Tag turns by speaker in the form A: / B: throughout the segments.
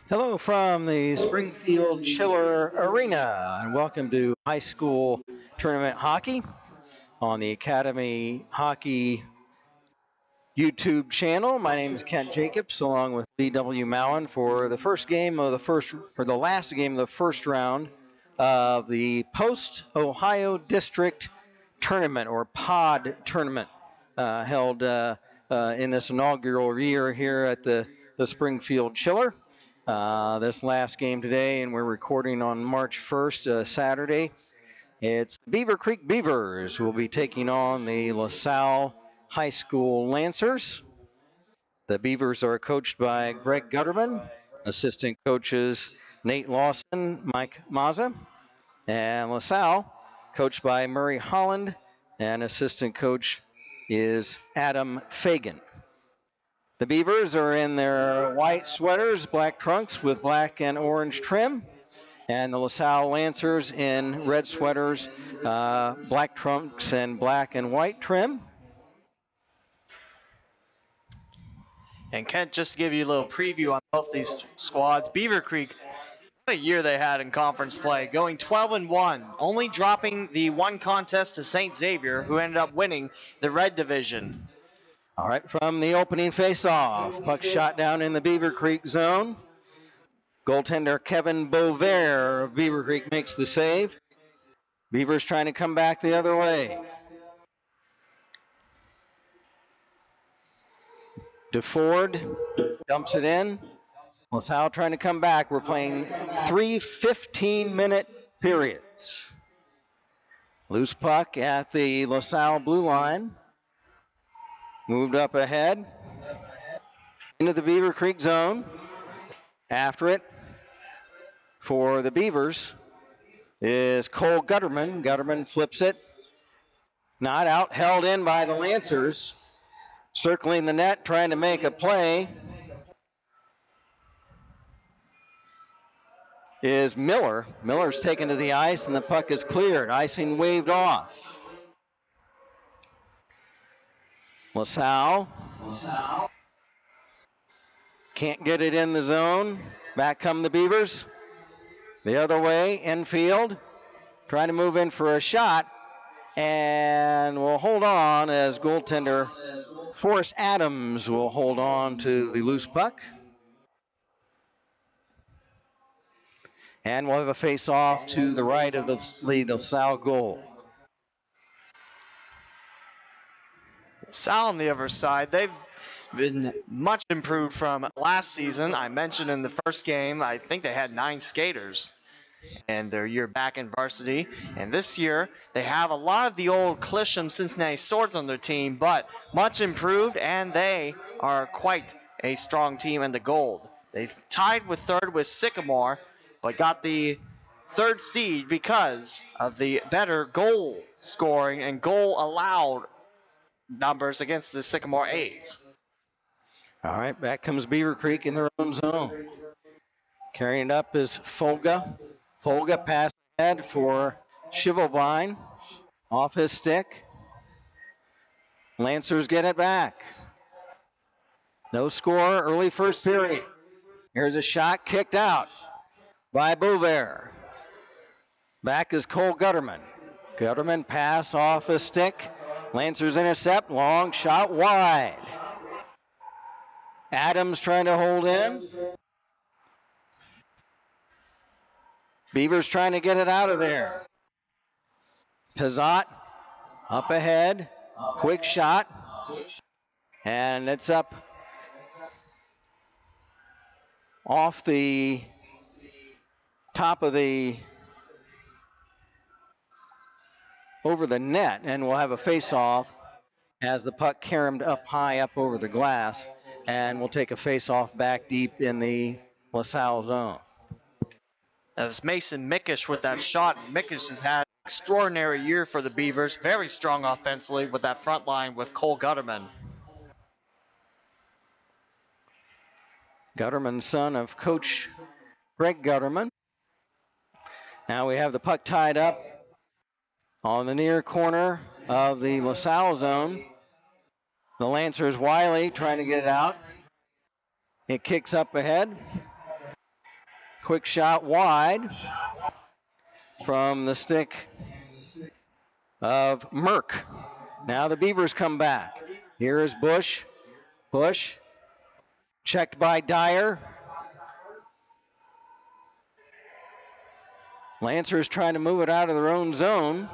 A: Hello from the Springfield Chiller Arena, and welcome to high school tournament hockey on the Academy Hockey YouTube channel. My name is Kent Jacobs, along with Lee W. Mowen for the last game of the first round of the Post Ohio District Tournament or POD Tournament held in this inaugural year here at the Springfield Chiller. This last game today, and we're recording on March 1st, Saturday. It's Beavercreek Beavers who will be taking on the La Salle High School Lancers. The Beavers are coached by Greg Gutterman, assistant coaches Nate Lawson, Mike Mazza, and La Salle coached by Murray Holland, and assistant coach is Adam Fagan. The Beavers are in their white sweaters, black trunks with black and orange trim. And the La Salle Lancers in red sweaters, black trunks, and black and white trim.
B: And Kent, just to give you a little preview on both these squads, Beavercreek, what a year they had in conference play, going 12-1, only dropping the one contest to St. Xavier, who ended up winning the red division.
A: All right, from the opening face-off, puck shot down in the Beavercreek zone. Goaltender Kevin Bover of Beavercreek makes the save. Beavers trying to come back the other way. DeFord dumps it in. LaSalle trying to come back. We're playing 3 15-minute periods. Loose puck at the LaSalle blue line. Moved up ahead into the Beavercreek zone. After it for the Beavers is Cole Gutterman. Gutterman flips it. Not out, held in by the Lancers. Circling the net, trying to make a play is Miller. Miller's taken to the ice and the puck is cleared. Icing waved off. LaSalle can't get it in the zone. Back come the Beavers. The other way, infield. Trying to move in for a shot. And we'll hold on as goaltender Forrest Adams will hold on to the loose puck. And we'll have a face-off to the right of the LaSalle goal.
B: LaSalle on the other side, they've been much improved from last season. I mentioned in the first game, I think they had 9 skaters and their year back in varsity. And this year, they have a lot of the old Clisham Cincinnati Swords on their team, but much improved, and they are quite a strong team in the gold. They tied with third with Sycamore, but got the third seed because of the better goal scoring and goal allowed numbers against the Sycamore A's.
A: All right, back comes Beavercreek in their own zone. Carrying it up is Folga. Folga pass ahead for Shivelbein. Off his stick. Lancers get it back. No score, early first period. Here's a shot kicked out by Bover. Back is Cole Gutterman. Gutterman pass off a stick. Lancers intercept, long shot wide. Adams trying to hold in. Beavers trying to get it out of there. Pizzot up ahead. Quick shot. And it's up off the top of the over the net, and we'll have a face-off as the puck caromed up high up over the glass, and we'll take a face-off back deep in the LaSalle zone.
B: That was Mason Mickish with that shot. Mickish has had an extraordinary year for the Beavers. Very strong offensively with that front line with Cole Gutterman.
A: Gutterman, son of Coach Greg Gutterman. Now we have the puck tied up on the near corner of the LaSalle zone. The Lancers Wiley trying to get it out. It kicks up ahead. quick shot wide from the stick of Merck. Now the Beavers come back. Here is Bush. Bush checked by Dyer. Lancers trying to move it out of their own zone.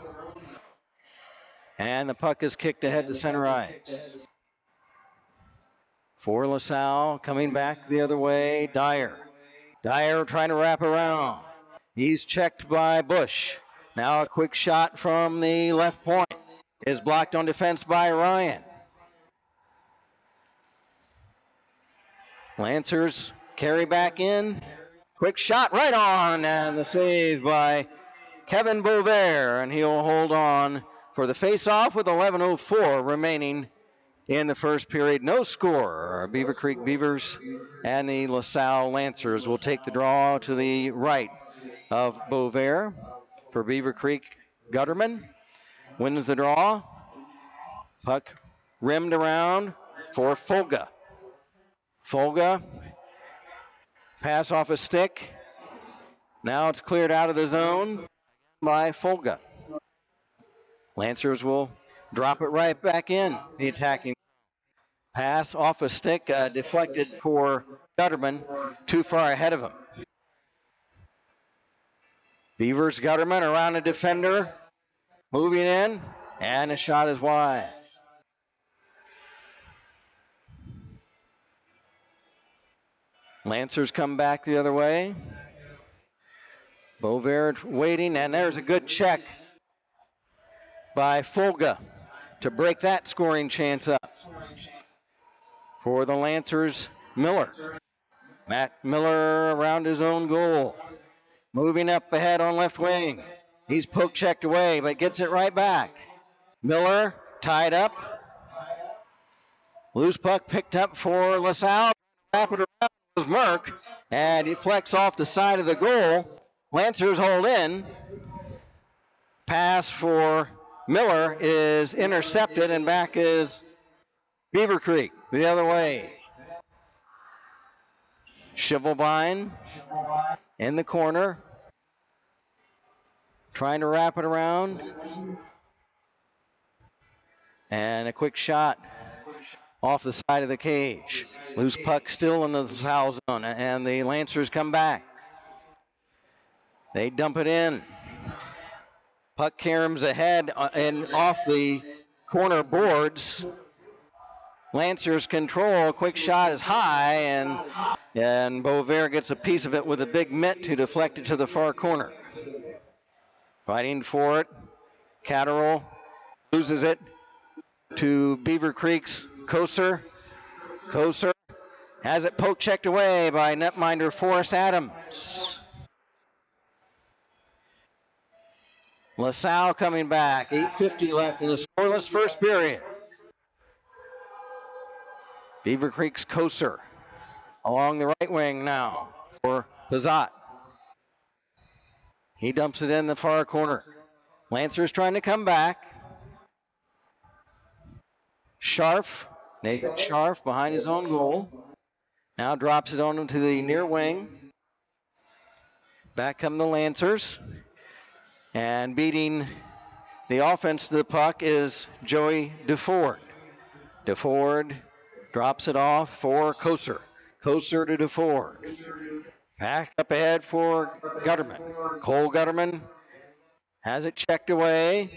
A: And the puck is kicked ahead to center ice. For La Salle, coming back the other way, Dyer. Dyer trying to wrap around. He's checked by Bush. Now a quick shot from the left point is blocked on defense by Ryan. Lancers carry back in. Quick shot right on, and the save by Kevin Bovair, and he'll hold on for the face-off with 11:04 remaining in the first period. No score. Beavercreek Beavers and the La Salle Lancers will take the draw to the right of Bovair. For Beavercreek, Gutterman wins the draw. Puck rimmed around for Folga. Folga, pass off a stick. Now it's cleared out of the zone by Folga. Lancers will drop it right back in the attacking. Pass off a stick, deflected for Gutterman, too far ahead of him. Beavers Gutterman around a defender, moving in, and a shot is wide. Lancers come back the other way. Bovair waiting, and there's a good check by Folga to break that scoring chance up. For the Lancers, Miller. Matt Miller around his own goal. Moving up ahead on left wing. He's poke checked away, but gets it right back. Miller tied up. Loose puck picked up for La Salle. Wrap it around was Merck, and he flecks off the side of the goal. Lancers hold in. Pass for Miller is intercepted, and back is Beavercreek the other way. Shivelbein in the corner, trying to wrap it around. And a quick shot off the side of the cage. Loose puck still in the foul zone, and the Lancers come back. They dump it in. Puck caroms ahead and off the corner boards. Lancers control. A quick shot is high, and Bovair gets a piece of it with a big mitt to deflect it to the far corner. Fighting for it. Catterall loses it to Beavercreek's Koser. Koser has it poke checked away by netminder Forrest Adams. La Salle coming back. 8:50 left in the scoreless first period. Beavercreek's Koser along the right wing now for Pizot. He dumps it in the far corner. Lancers trying to come back. Scharf, Nathan Scharf behind his own goal. Now drops it on into the near wing. Back come the Lancers. And beating the offense to the puck is Joey DeFord. DeFord drops it off for Koser. Koser to DeFord. Back up ahead for Gutterman. Cole Gutterman has it checked away.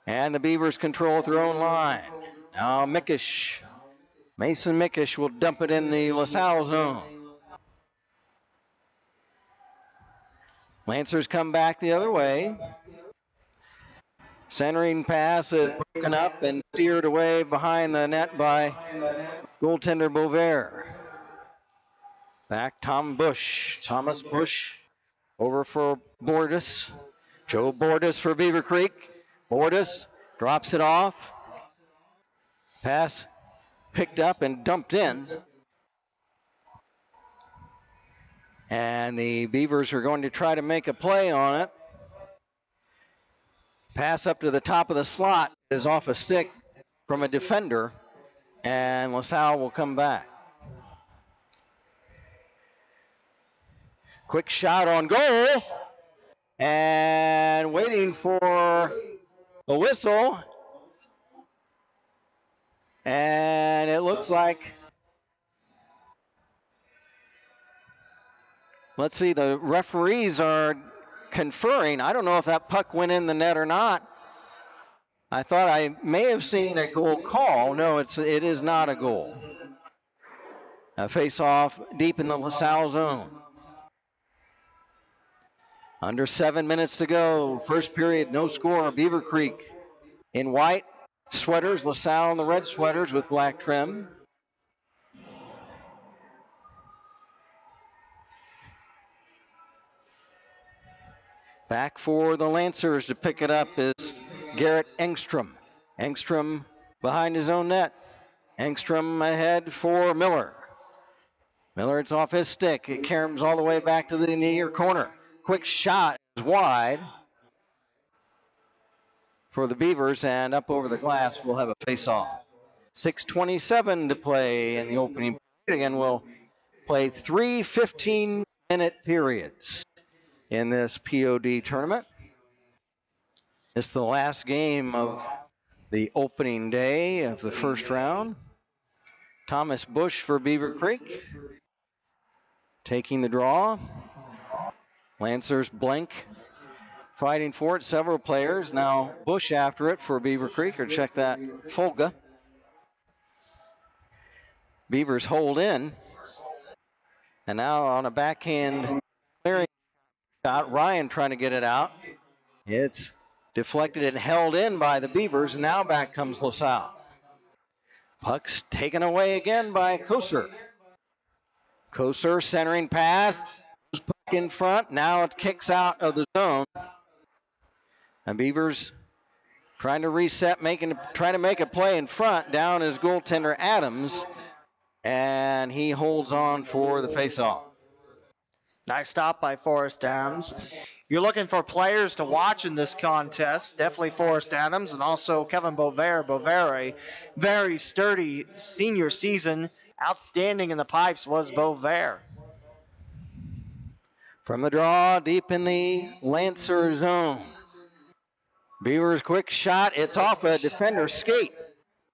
A: And the Beavers control their own line. Now Mickish. Mason Mickish will dump it in the La Salle zone. Lancers come back the other way. Centering pass is broken up and steered away behind the net by goaltender Bovair. Back Thomas Bush over for Bordis. Joe Bordis for Beavercreek. Bordis drops it off. Pass picked up and dumped in. And the Beavers are going to try to make a play on it. Pass up to the top of the slot is off a stick from a defender, and La Salle will come back. Quick shot on goal. And waiting for a whistle. And it looks like, let's see, the referees are conferring. I don't know if that puck went in the net or not. I thought I may have seen a goal call. No, it is not a goal. A face-off deep in the La Salle zone. Under 7 minutes to go. First period, no score. Beavercreek in white sweaters. La Salle in the red sweaters with black trim. Back for the Lancers to pick it up is Garrett Engstrom. Engstrom behind his own net. Engstrom ahead for Miller. Miller, it's off his stick. It caroms all the way back to the near corner. Quick shot is wide for the Beavers, and up over the glass we'll have a face-off. 6:27 to play in the opening period. Again, we'll play 3 15-minute periods in this POD tournament. It's the last game of the opening day of the first round. Thomas Bush for Beavercreek taking the draw. Lancers blank, fighting for it. Several players. Now Bush after it for Beavercreek, or check that, Folga. Beavers hold in. And now on a backhand clearing shot, Ryan trying to get it out. It's deflected and held in by the Beavers, and now back comes La Salle. Puck's taken away again by Koser. Koser centering pass. Puck in front. Now it kicks out of the zone. And Beavers trying to reset, trying to make a play in front. Down is goaltender Adams. And he holds on for the faceoff.
B: Nice stop by Forrest Adams. You're looking for players to watch in this contest. Definitely Forrest Adams and also Kevin Bover. Bover, a very sturdy senior season. Outstanding in the pipes was Bover.
A: From the draw, deep in the Lancer zone. Beavers quick shot. It's off a defender's skate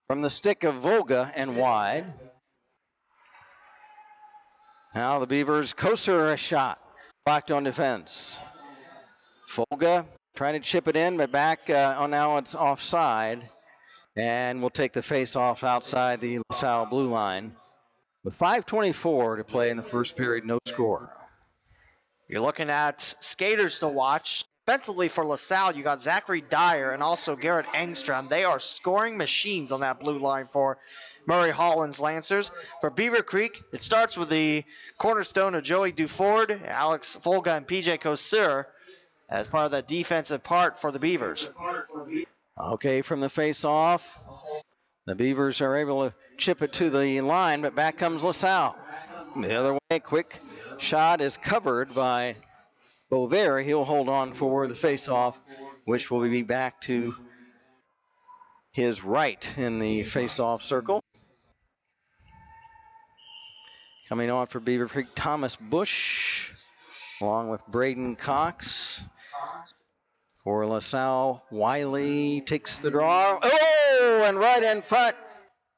A: from the stick of Volga and wide. Now the Beavers, Koser a shot. Blocked on defense. Folga trying to chip it in, but back now it's offside. And we'll take the face-off outside the La Salle blue line. With 5:24 to play in the first period, no score.
B: You're looking at skaters to watch. Defensively for La Salle, you got Zachary Dyer and also Garrett Engstrom. They are scoring machines on that blue line for Murray Holland's Lancers. For Beavercreek, it starts with the cornerstone of Joey Duford, Alex Folga, and PJ Koser as part of that defensive part for the Beavers.
A: Okay, from the face-off, the Beavers are able to chip it to the line, but back comes La Salle. The other way, quick shot is covered by Bover. He'll hold on for the face-off, which will be back to his right in the face-off circle. Coming on for Beavercreek, Thomas Bush, along with Braden Cox. For La Salle, Wiley takes the draw. Oh, and right in front.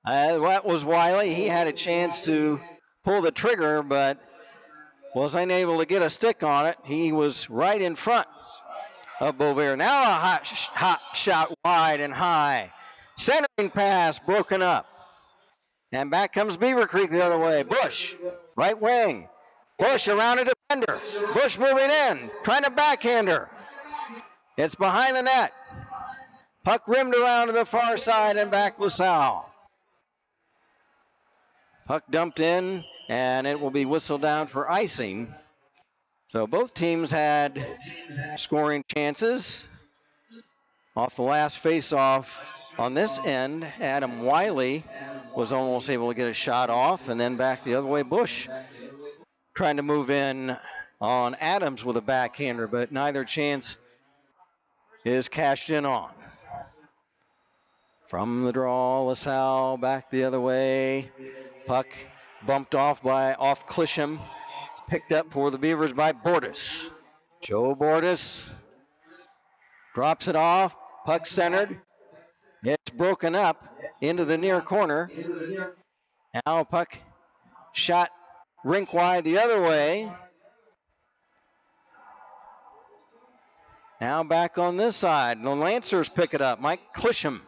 A: That was Wiley. He had a chance to pull the trigger, but was unable to get a stick on it. He was right in front of Bover. Now a hot shot wide and high. Centering pass broken up. And back comes Beavercreek the other way. Bush, right wing. Bush around a defender. Bush moving in, trying to backhand her. It's behind the net. Puck rimmed around to the far side and back La Salle. Puck dumped in, and it will be whistled down for icing. So both teams had scoring chances. Off the last face-off on this end, Adam Wiley was almost able to get a shot off, and then back the other way, Bush trying to move in on Adams with a backhander, but neither chance is cashed in on. From the draw, La Salle back the other way. Puck bumped off by Clisham. picked up for the Beavers by Bordas. Joe Bordas drops it off. Puck centered. It's broken up into the near corner. Now puck shot rink wide the other way. Now back on this side. The Lancers pick it up. Mike Clisham.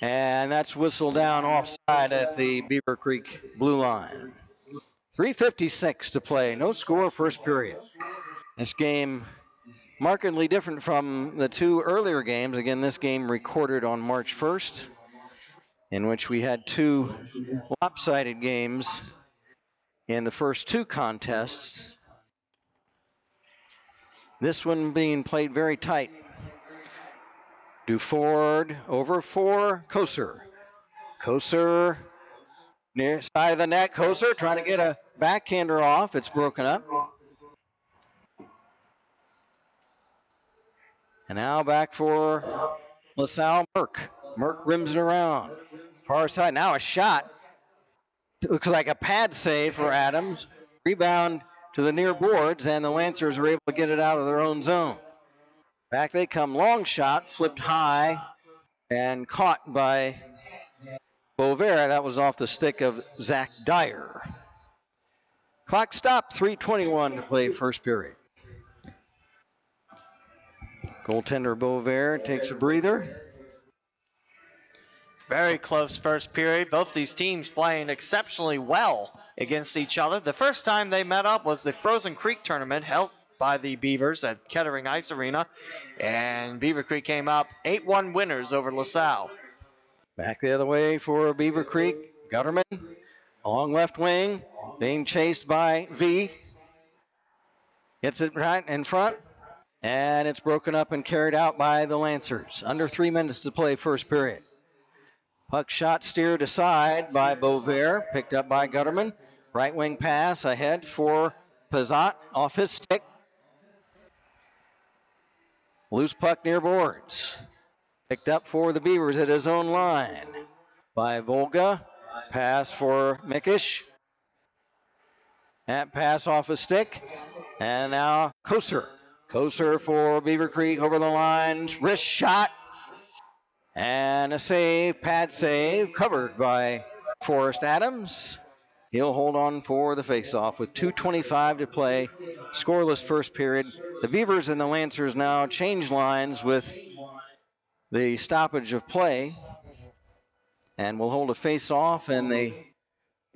A: And that's whistled down offside at the Beavercreek blue line. 3:56 to play. No score first period. This game markedly different from the two earlier games. Again, this game recorded on March 1st, in which we had two lopsided games in the first two contests. This one being played very tight. Duford over for Koser. Koser near side of the net. Koser trying to get a backhander off. It's broken up. And now back for La Salle. Merck rims it around. Far side. Now a shot. It looks like a pad save for Adams. Rebound to the near boards, and the Lancers are able to get it out of their own zone. Back they come. Long shot. Flipped high and caught by Bovair. That was off the stick of Zach Dyer. Clock stopped. 3:21 to play first period. Goaltender Bovair takes a breather.
B: Very close first period. Both these teams playing exceptionally well against each other. The first time they met up was the Frozen Creek tournament held by the Beavers at Kettering Ice Arena. And Beavercreek came up 8-1 winners over La Salle.
A: Back the other way for Beavercreek. Gutterman along left wing, being chased by V. Gets it right in front, and it's broken up and carried out by the Lancers. Under 3 minutes to play first period. Puck shot steered aside by Bovair, picked up by Gutterman. Right wing pass ahead for Pazat off his stick. Loose puck near boards. Picked up for the Beavers at his own line by Volga. Pass for Mikish. That pass off his stick. And now Koser. Koser for Beavercreek over the lines. Wrist shot. And a save, pad save, covered by Forrest Adams. He'll hold on for the faceoff with 2:25 to play. Scoreless first period. The Beavers and the Lancers now change lines with the stoppage of play. And will hold a face-off in the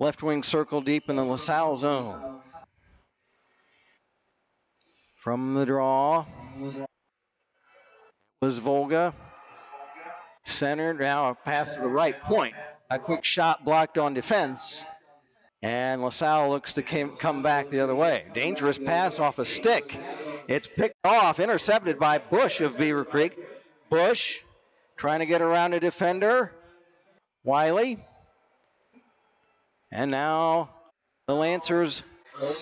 A: left wing circle deep in the La Salle zone. From the draw was Volga. Centered, now a pass to the right point. A quick shot blocked on defense. And La Salle looks to come back the other way. Dangerous pass off a stick. It's picked off, intercepted by Bush of Beavercreek. Bush trying to get around a defender. Wiley. And now the Lancers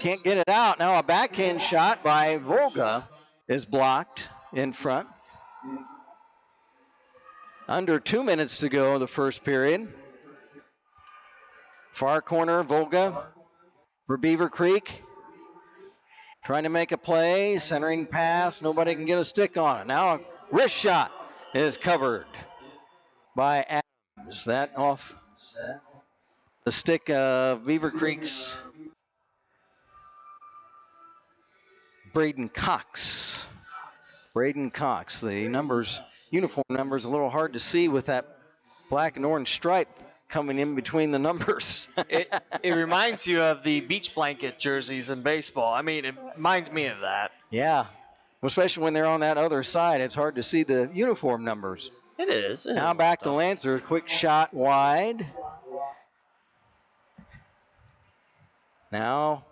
A: can't get it out. Now a backhand shot by Volga is blocked in front. Under 2 minutes to go the first period. Far corner, Volga for Beavercreek. Trying to make a play, centering pass. Nobody can get a stick on it. Now a wrist shot is covered by Adams. That off the stick of Beavercreek's Braden Cox. Braden Cox. The numbers, uniform numbers, a little hard to see with that black and orange stripe coming in between the numbers.
B: It reminds you of the beach blanket jerseys in baseball. I mean, it reminds me of that.
A: Yeah, especially when they're on that other side. It's hard to see the uniform numbers.
B: It is.
A: Now back to Lancer. Quick shot wide. Now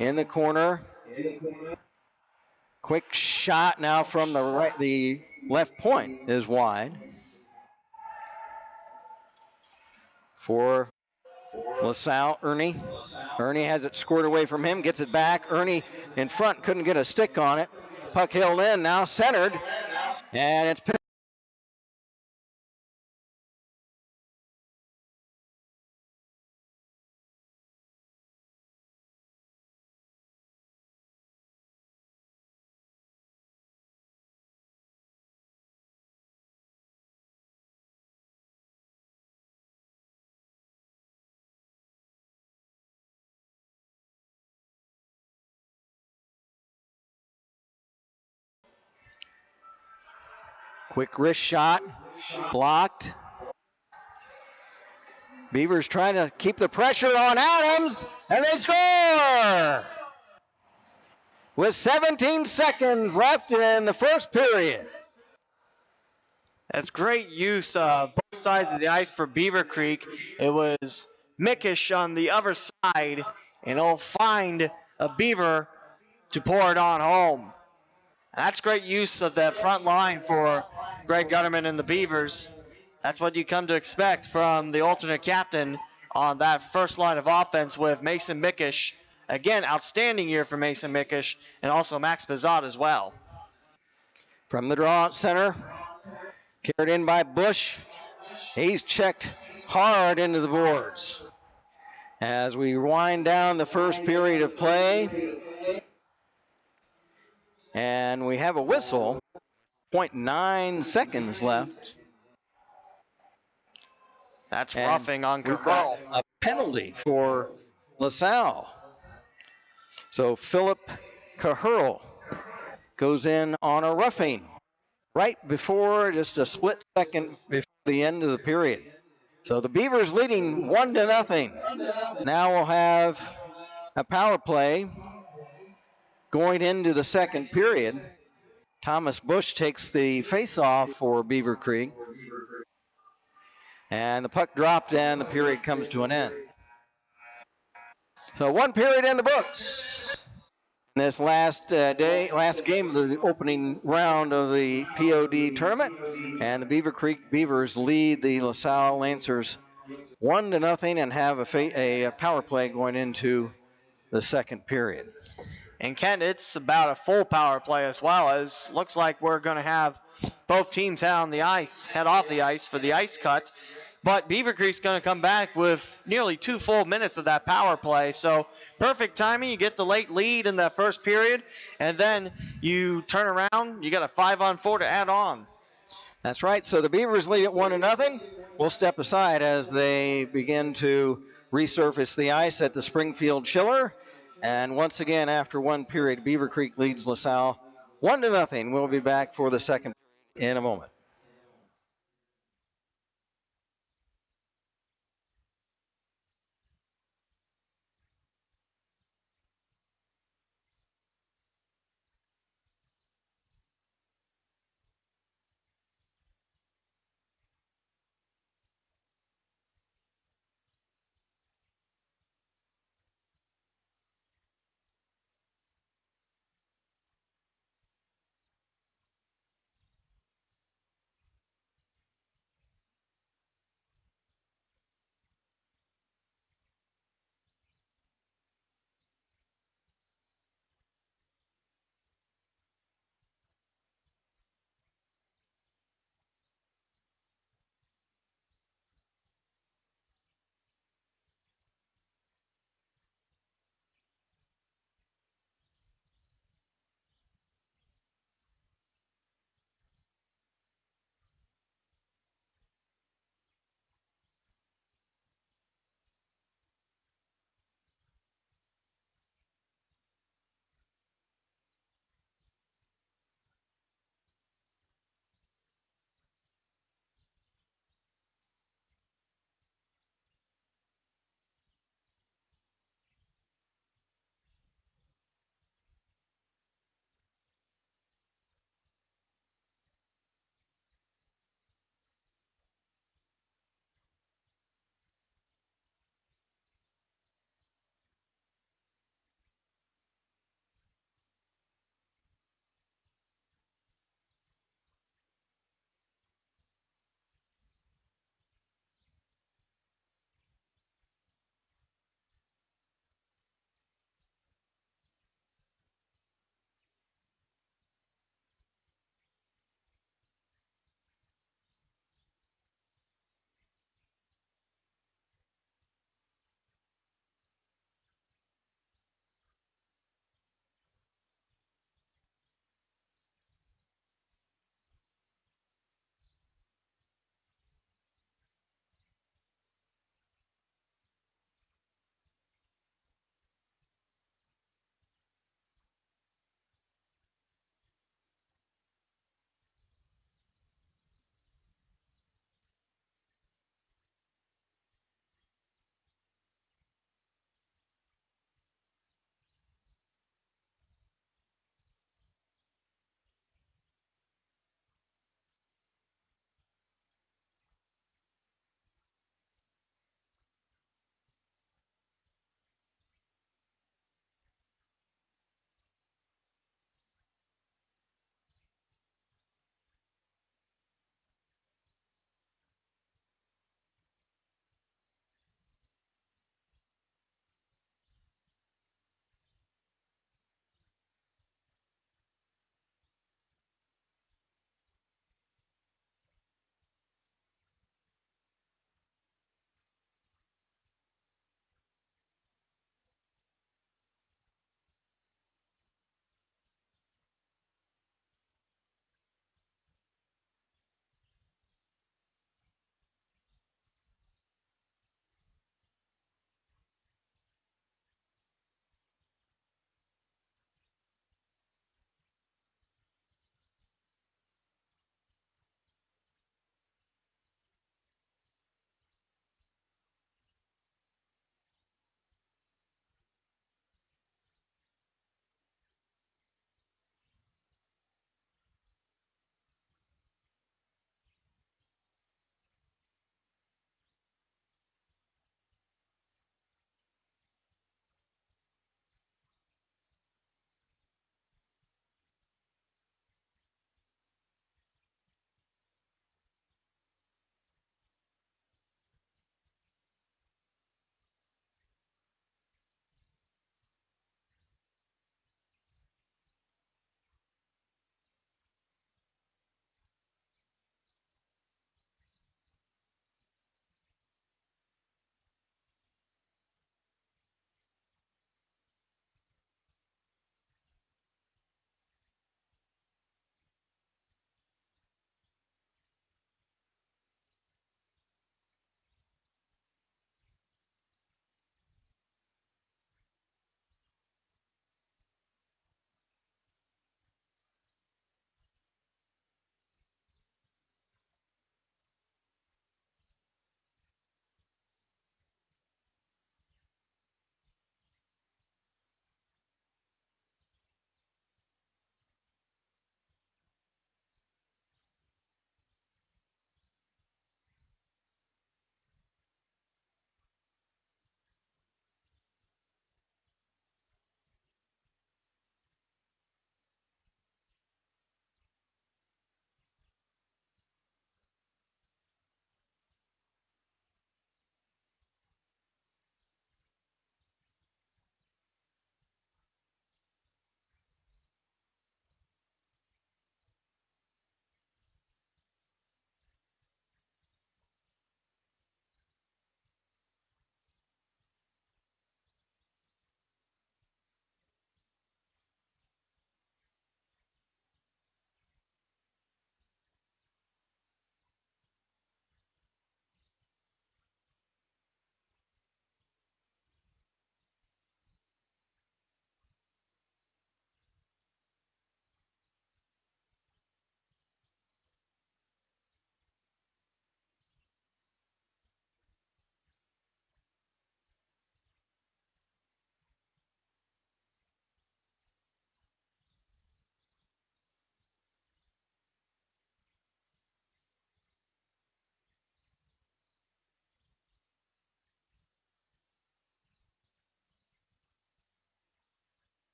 A: in the corner. Quick shot now from the right. The left point is wide. For La Salle, Ernie. Ernie has it scored away from him, gets it back. Ernie in front, couldn't get a stick on it. Puck held in, now centered, and it's Quick wrist shot, blocked. Beavers trying to keep the pressure on Adams, and they score! With 17 seconds left in the first period.
B: That's great use both sides of the ice for Beavercreek. It was Mickish on the other side, and he'll find a Beaver to pour it on home. That's great use of that front line for Greg Gutterman and the Beavers. That's what you come to expect from the alternate captain on that first line of offense with Mason Mickish. Again, outstanding year for Mason Mickish, and also Max Bizot as well.
A: From the draw out center, carried in by Bush. He's checked hard into the boards. As we wind down the first period of play, and we have a whistle, 0.9 seconds left.
B: That's roughing on Cahill.
A: A penalty for La Salle. So Philip Cahill goes in on a roughing right before, just a split second before the end of the period. So the Beavers leading 1-0. Now we'll have a power play going into the second period. Thomas Bush takes the face-off for Beavercreek. And the puck dropped and the period comes to an end. So one period in the books. This last game of the opening round of the POD tournament. And the Beavercreek Beavers lead the La Salle Lancers 1-0 and have a power play going into the second period.
B: And Kent, it's about a full power play as well, as looks like we're going to have both teams head off the ice for the ice cut. But Beavercreek's going to come back with nearly 2 full minutes of that power play. So perfect timing. You get the late lead in that first period, and then you turn around. You got a 5-on-4 to add on.
A: That's right. So the Beavers lead at 1-0. We'll step aside as they begin to resurface the ice at the Springfield Chiller. And once again, after one period, Beavercreek leads La Salle 1-0. We'll be back for the second period in a moment.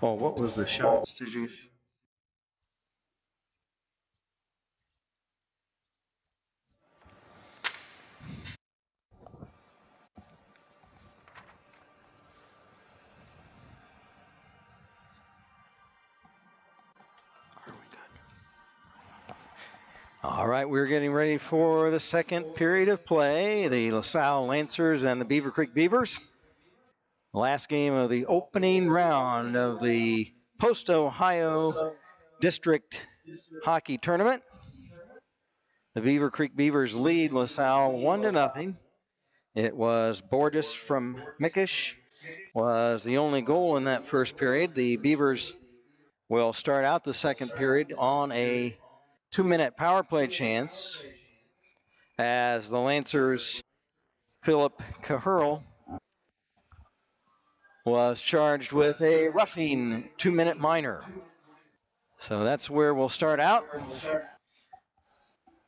A: Oh, what was the shots? Did you? All right, we're getting ready for the second period of play. The La Salle Lancers and the Beavercreek Beavers. Last game of the opening round of the Post-Ohio District Hockey Tournament. The Beavercreek Beavers lead La Salle 1-0. It was Borges from Mickish was the only goal in that first period. The Beavers will start out the second period on a 2-minute power play chance as the Lancers' Philip Cahurl was charged with a roughing 2-minute minor. So that's where we'll start out.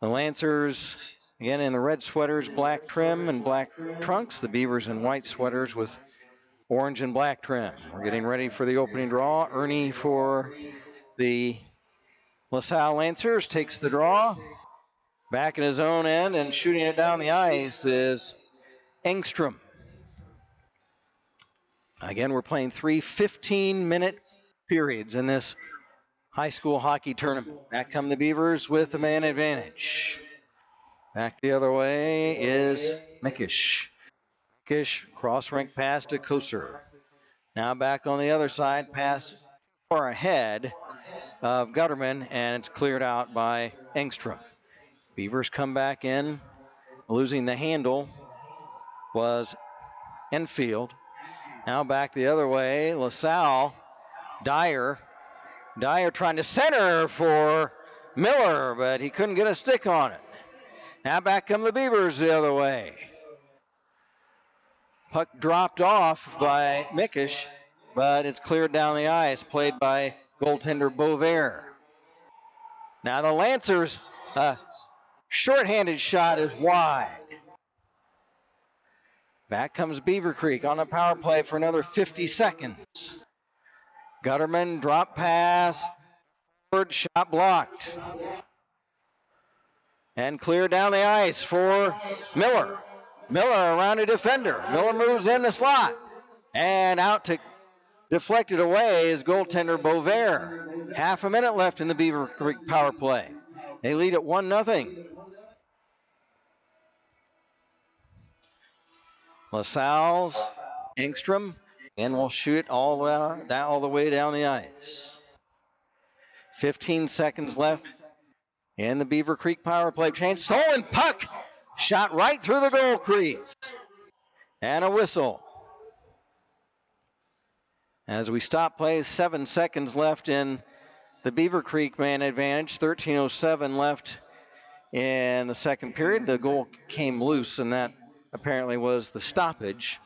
A: The Lancers, again, in the red sweaters, black trim and black trunks. The Beavers in white sweaters with orange and black trim. We're getting ready for the opening draw. Ernie for the La Salle Lancers takes the draw. Back in his own end and shooting it down the ice is Engstrom. Again, we're playing 3 15-minute periods in this high school hockey tournament. Back come the Beavers with the man advantage. Back the other way is Mickish. Mickish, cross-rink pass to Koser. Now back on the other side, pass far ahead of Gutterman, and it's cleared out by Engstrom. Beavers come back in. Losing the handle was Enfield. Now back the other way, La Salle, Dyer. Dyer trying to center for Miller, but he couldn't get a stick on it. Now back come the Beavers the other way. Puck dropped off by Mickish, but it's cleared down the ice, played by goaltender Bovair. Now the Lancers, shorthanded shot is wide. Back comes Beavercreek on a power play for another 50 seconds. Gutterman drop pass, forward shot blocked. And cleared down the ice for Miller. Miller around a defender. Miller moves in the slot. And out to deflected away is goaltender Bovair. Half a minute left in the Beavercreek power play. They lead at 1-0. LaSalle's Engstrom, and will shoot it all the way down the ice. 15 seconds left in the Beavercreek power play change. Stolen puck, shot right through the goal crease. And a whistle. As we stop play, 7 seconds left in the Beavercreek man advantage. 13:07 left in the second period. The goal came loose, and that apparently was the stoppage.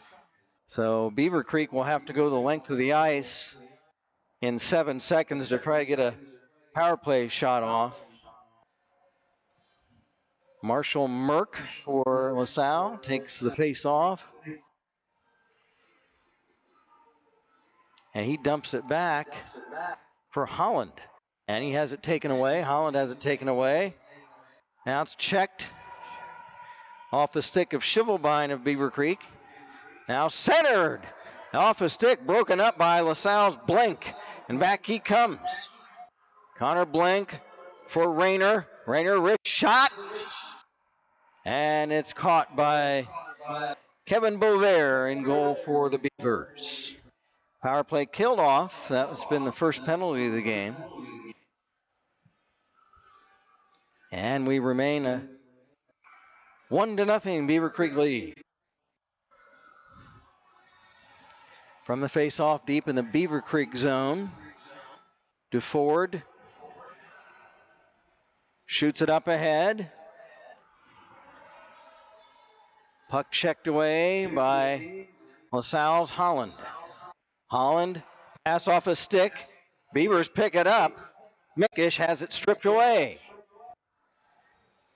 A: So Beavercreek will have to go the length of the ice in 7 seconds to try to get a power play shot off. Marshall Merck for LaSalle takes the face off. And he dumps it back for Holland. And he has it taken away. Holland has it taken away. Now it's checked off the stick of Shivelbein of Beavercreek. Now centered off a stick, broken up by LaSalle's Blank. And back he comes. Connor Blank for Rayner. Rayner, rich shot. And it's caught by Kevin Bovair in goal for the Beavers. Power play killed off. That has been the first penalty of the game. And we remain a 1-0 Beavercreek lead. From the face-off deep in the Beavercreek zone, DeFord shoots it up ahead. Puck checked away by LaSalle's Holland. Holland, pass off a stick. Beavers pick it up. Mickish has it stripped away.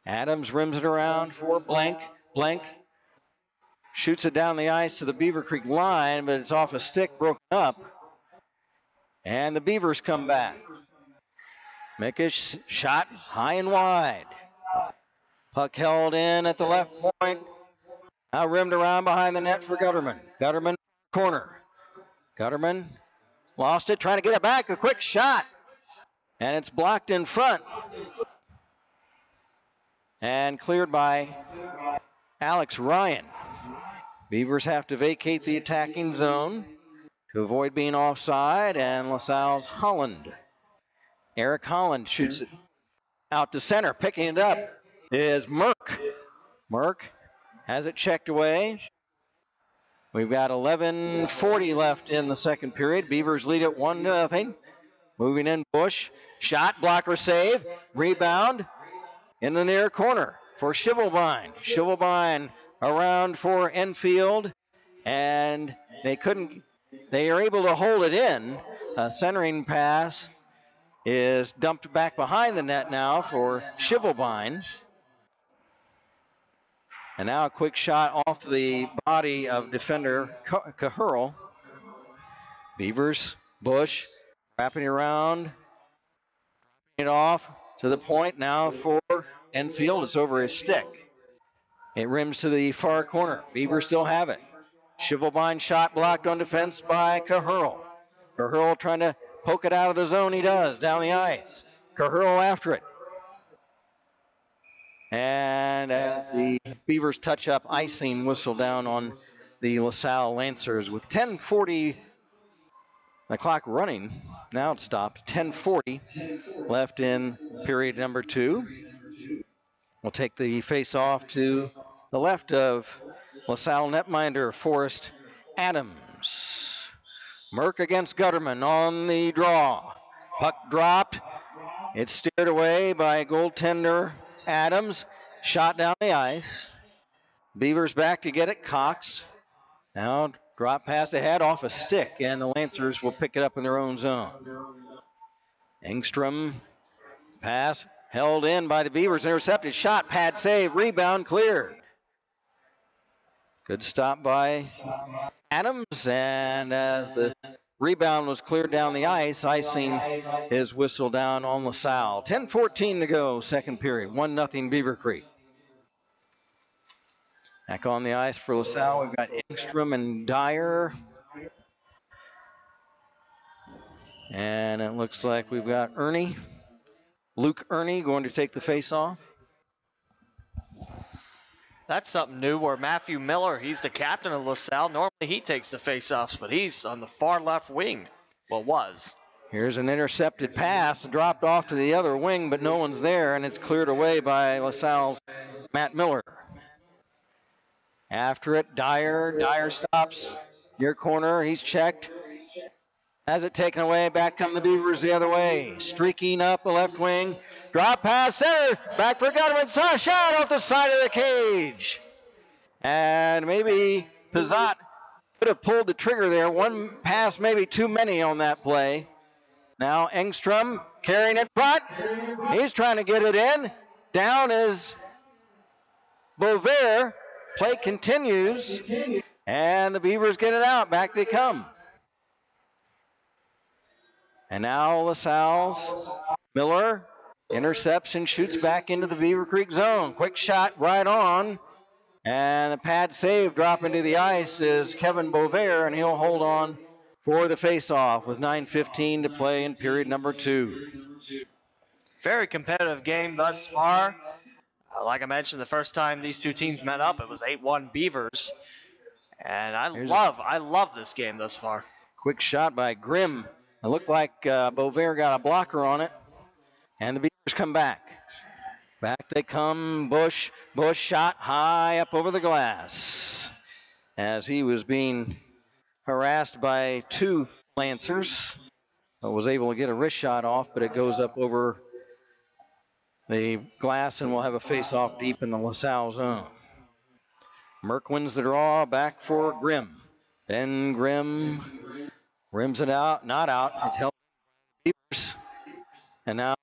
A: Adams rims it around for Blank. Blank shoots it down the ice to the Beavercreek line, but it's off a stick, broken up. And the Beavers come back. Mickish shot high and wide. Puck held in at the left point. Now rimmed around behind the net for Gutterman. Gutterman corner. Gutterman lost it, trying to get it back. A quick shot. And it's blocked in front. And cleared by Alex Ryan. Beavers have to vacate the attacking zone to avoid being offside. And La Salle's Holland. Eric Holland shoots it out to center. Picking it up is Merck. Merck has it checked away. We've got 11:40 left in the second period. Beavers lead it 1-0. Moving in, Bush. Shot, blocker save. Rebound in the near corner for Shivelbein. Shivelbein around for Enfield. And they are able to hold it in. A centering pass is dumped back behind the net now for Shivelbein. And now a quick shot off the body of defender Cahurl. Beavers, Bush, wrapping around, it off to the point now for Enfield. It's over his stick. It rims to the far corner. Beavers still have it. Shivelbein shot blocked on defense by Cahurl. Cahurl trying to poke it out of the zone. He does, down the ice. Cahurl after it. And as the Beavers touch up, icing whistle down on the La Salle Lancers with 10:40, the clock running. Now it's stopped. 10:40 left in period number 2. We'll take the face off to the left of La Salle netminder Forrest Adams. Merck against Gutterman on the draw. Puck dropped. It's steered away by goaltender Adams. Shot down the ice. Beavers back to get it. Cox. Now drop pass ahead off a stick, and the Lancers will pick it up in their own zone. Engstrom pass held in by the Beavers. Intercepted. Shot, pad save, rebound cleared. Good stop by Adams, and as the rebound was cleared down the ice, icing is whistled down on La Salle. 10:14 to go, second period. 1-0 Beavercreek. Back on the ice for La Salle, we've got Engstrom and Dyer. And it looks like we've got Luke Ernie going to take the face-off.
B: That's something new where Matthew Miller, he's the captain of La Salle. Normally he takes the face-offs, but he's on the far left wing. Well, was.
A: Here's an intercepted pass, dropped off to the other wing, but no one's there, and it's cleared away by La Salle's Matt Miller. After it, Dyer stops near corner. He's checked. Has it taken away. Back come the Beavers the other way. Streaking up the left wing. Drop pass center. Back for Gutterman. Shot off the side of the cage. And maybe Pizzat could have pulled the trigger there. One pass, maybe too many on that play. Now Engstrom carrying it front. He's trying to get it in. Down is Bovair. Play continues. And the Beavers get it out. Back they come. And now La Salle's Miller intercepts and shoots back into the Beavercreek zone. Quick shot right on. And the pad save dropping to the ice is Kevin Bovair, and he'll hold on for the face-off with 9:15 to play in period number 2.
B: Very competitive game thus far. Like I mentioned, the first time these two teams met up, it was 8-1 Beavers. And I love this game thus far.
A: Quick shot by Grimm. It looked like Bovair got a blocker on it, and the Beavers come back. Back they come. Bush shot high up over the glass as he was being harassed by two Lancers. Was able to get a wrist shot off, but it goes up over the glass, and we'll have a face-off deep in the La Salle zone. Merck wins the draw, back for Grimm. Then Grimm rims it out, not out. It's held by the Beavers. And now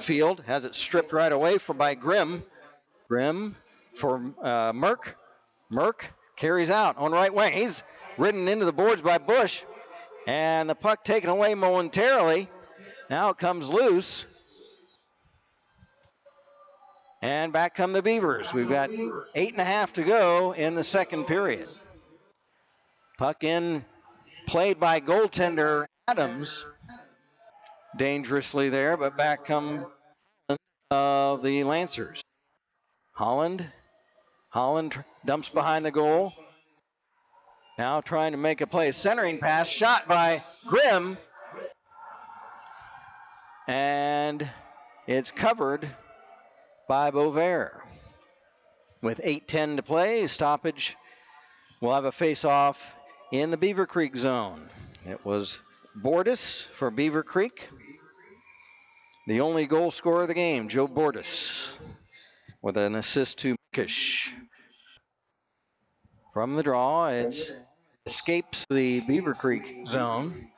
A: Field has it stripped right away by Grimm. Grimm for Merck. Merck carries out on right wing. He's ridden into the boards by Bush. And the puck taken away momentarily. Now it comes loose. And back come the Beavers. We've got 8.5 to go in the second period. Puck in, played by goaltender Adams. Dangerously there, but back come the Lancers. Holland dumps behind the goal. Now trying to make a play. Centering pass, shot by Grimm. And it's covered by Bovair. With 8:10 to play, stoppage. We'll have a face-off in the Beavercreek zone. It was Bordas for Beavercreek. The only goal scorer of the game, Joe Bordas, with an assist to Mikish. From the draw, it escapes the Beavercreek zone.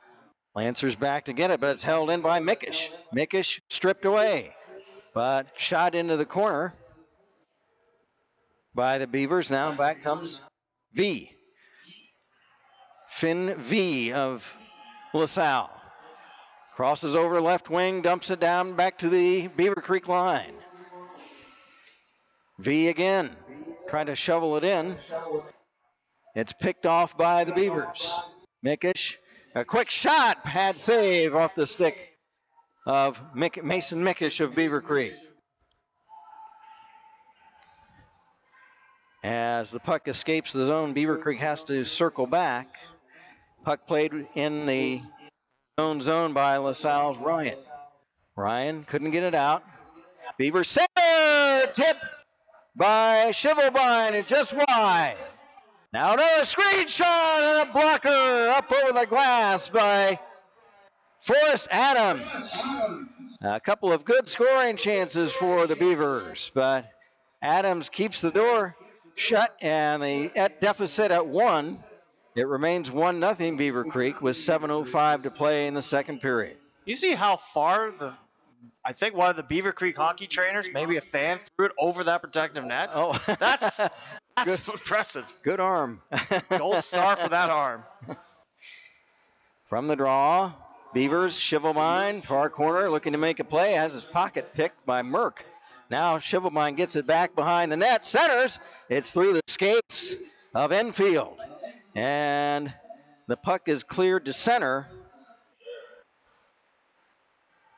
A: Lancers back to get it, but it's held in by Mikish. Mikish stripped away, but shot into the corner by the Beavers. Now back comes V. Finn V of La Salle. Crosses over left wing, dumps it down back to the Beavercreek line. V again, trying to shovel it in. It's picked off by the Beavers. Mikish, a quick shot, pad save off the stick of Mason Mikish of Beavercreek. As the puck escapes the zone, Beavercreek has to circle back. Puck played in the zone by La Salle's Ryan. Ryan couldn't get it out. Beavers center, tip by Shivelbein, and just wide. Now another screen shot and a blocker up over the glass by Forrest Adams. A couple of good scoring chances for the Beavers, but Adams keeps the door shut and the deficit at 1. It remains 1-0 Beavercreek with 7:05 to play in the second period.
B: You see how far I think one of the Beavercreek hockey trainers, maybe a fan, threw it over that protective net.
A: Oh,
B: that's impressive.
A: Good arm.
B: Gold star for that arm.
A: From the draw, Beavers, Shivelbein, far corner, looking to make a play, has his pocket picked by Merck. Now Shivelbein gets it back behind the net, centers. It's through the skates of Enfield. And the puck is cleared to center.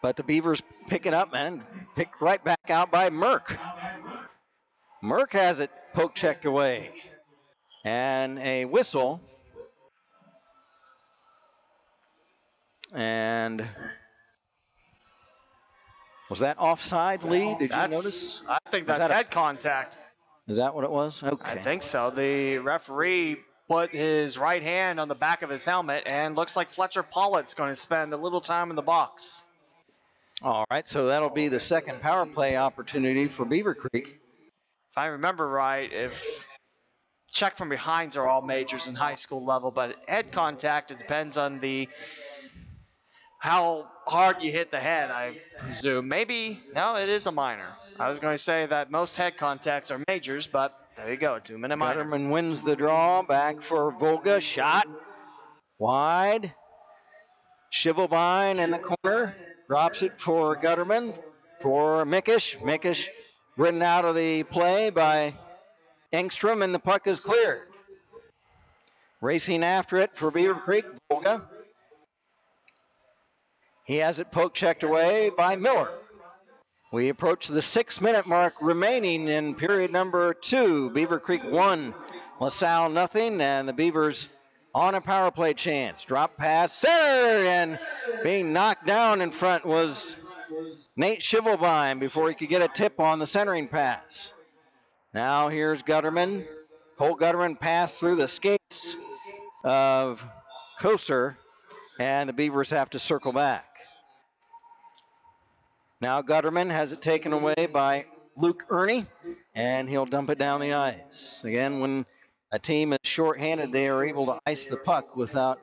A: But the Beavers pick it up and picked right back out by Merck. Merck has it poke checked away. And a whistle. And was that offside lead? Did you notice?
B: I think that's head contact.
A: Is that what it was? Okay.
B: I think so. The referee put his right hand on the back of his helmet, and looks like Fletcher Pollitt's going to spend a little time in the box.
A: All right, so that'll be the second power play opportunity for Beavercreek.
B: If I remember right, check from behinds are all majors in high school level, but head contact, it depends on how hard you hit the head, I presume. Maybe, no, it is a minor. I was going to say that most head contacts are majors, but there you go, 2-minute minor.
A: Gutterman wins the draw, back for Volga, shot, wide. Shivelbein in the corner, drops it for Gutterman, for Mikish. Mikish ridden out of the play by Engstrom, and the puck is cleared. Racing after it for Beavercreek, Volga. He has it poke checked away by Miller. We approach the 6-minute mark remaining in period number 2. Beavercreek 1, La Salle 0, and the Beavers on a power play chance. Drop pass, center, and being knocked down in front was Nate Shivelbein before he could get a tip on the centering pass. Now here's Gutterman. Cole Gutterman passed through the skates of Koser, and the Beavers have to circle back. Now Gutterman has it taken away by Luke Ernie, and he'll dump it down the ice. Again, when a team is shorthanded, they are able to ice the puck without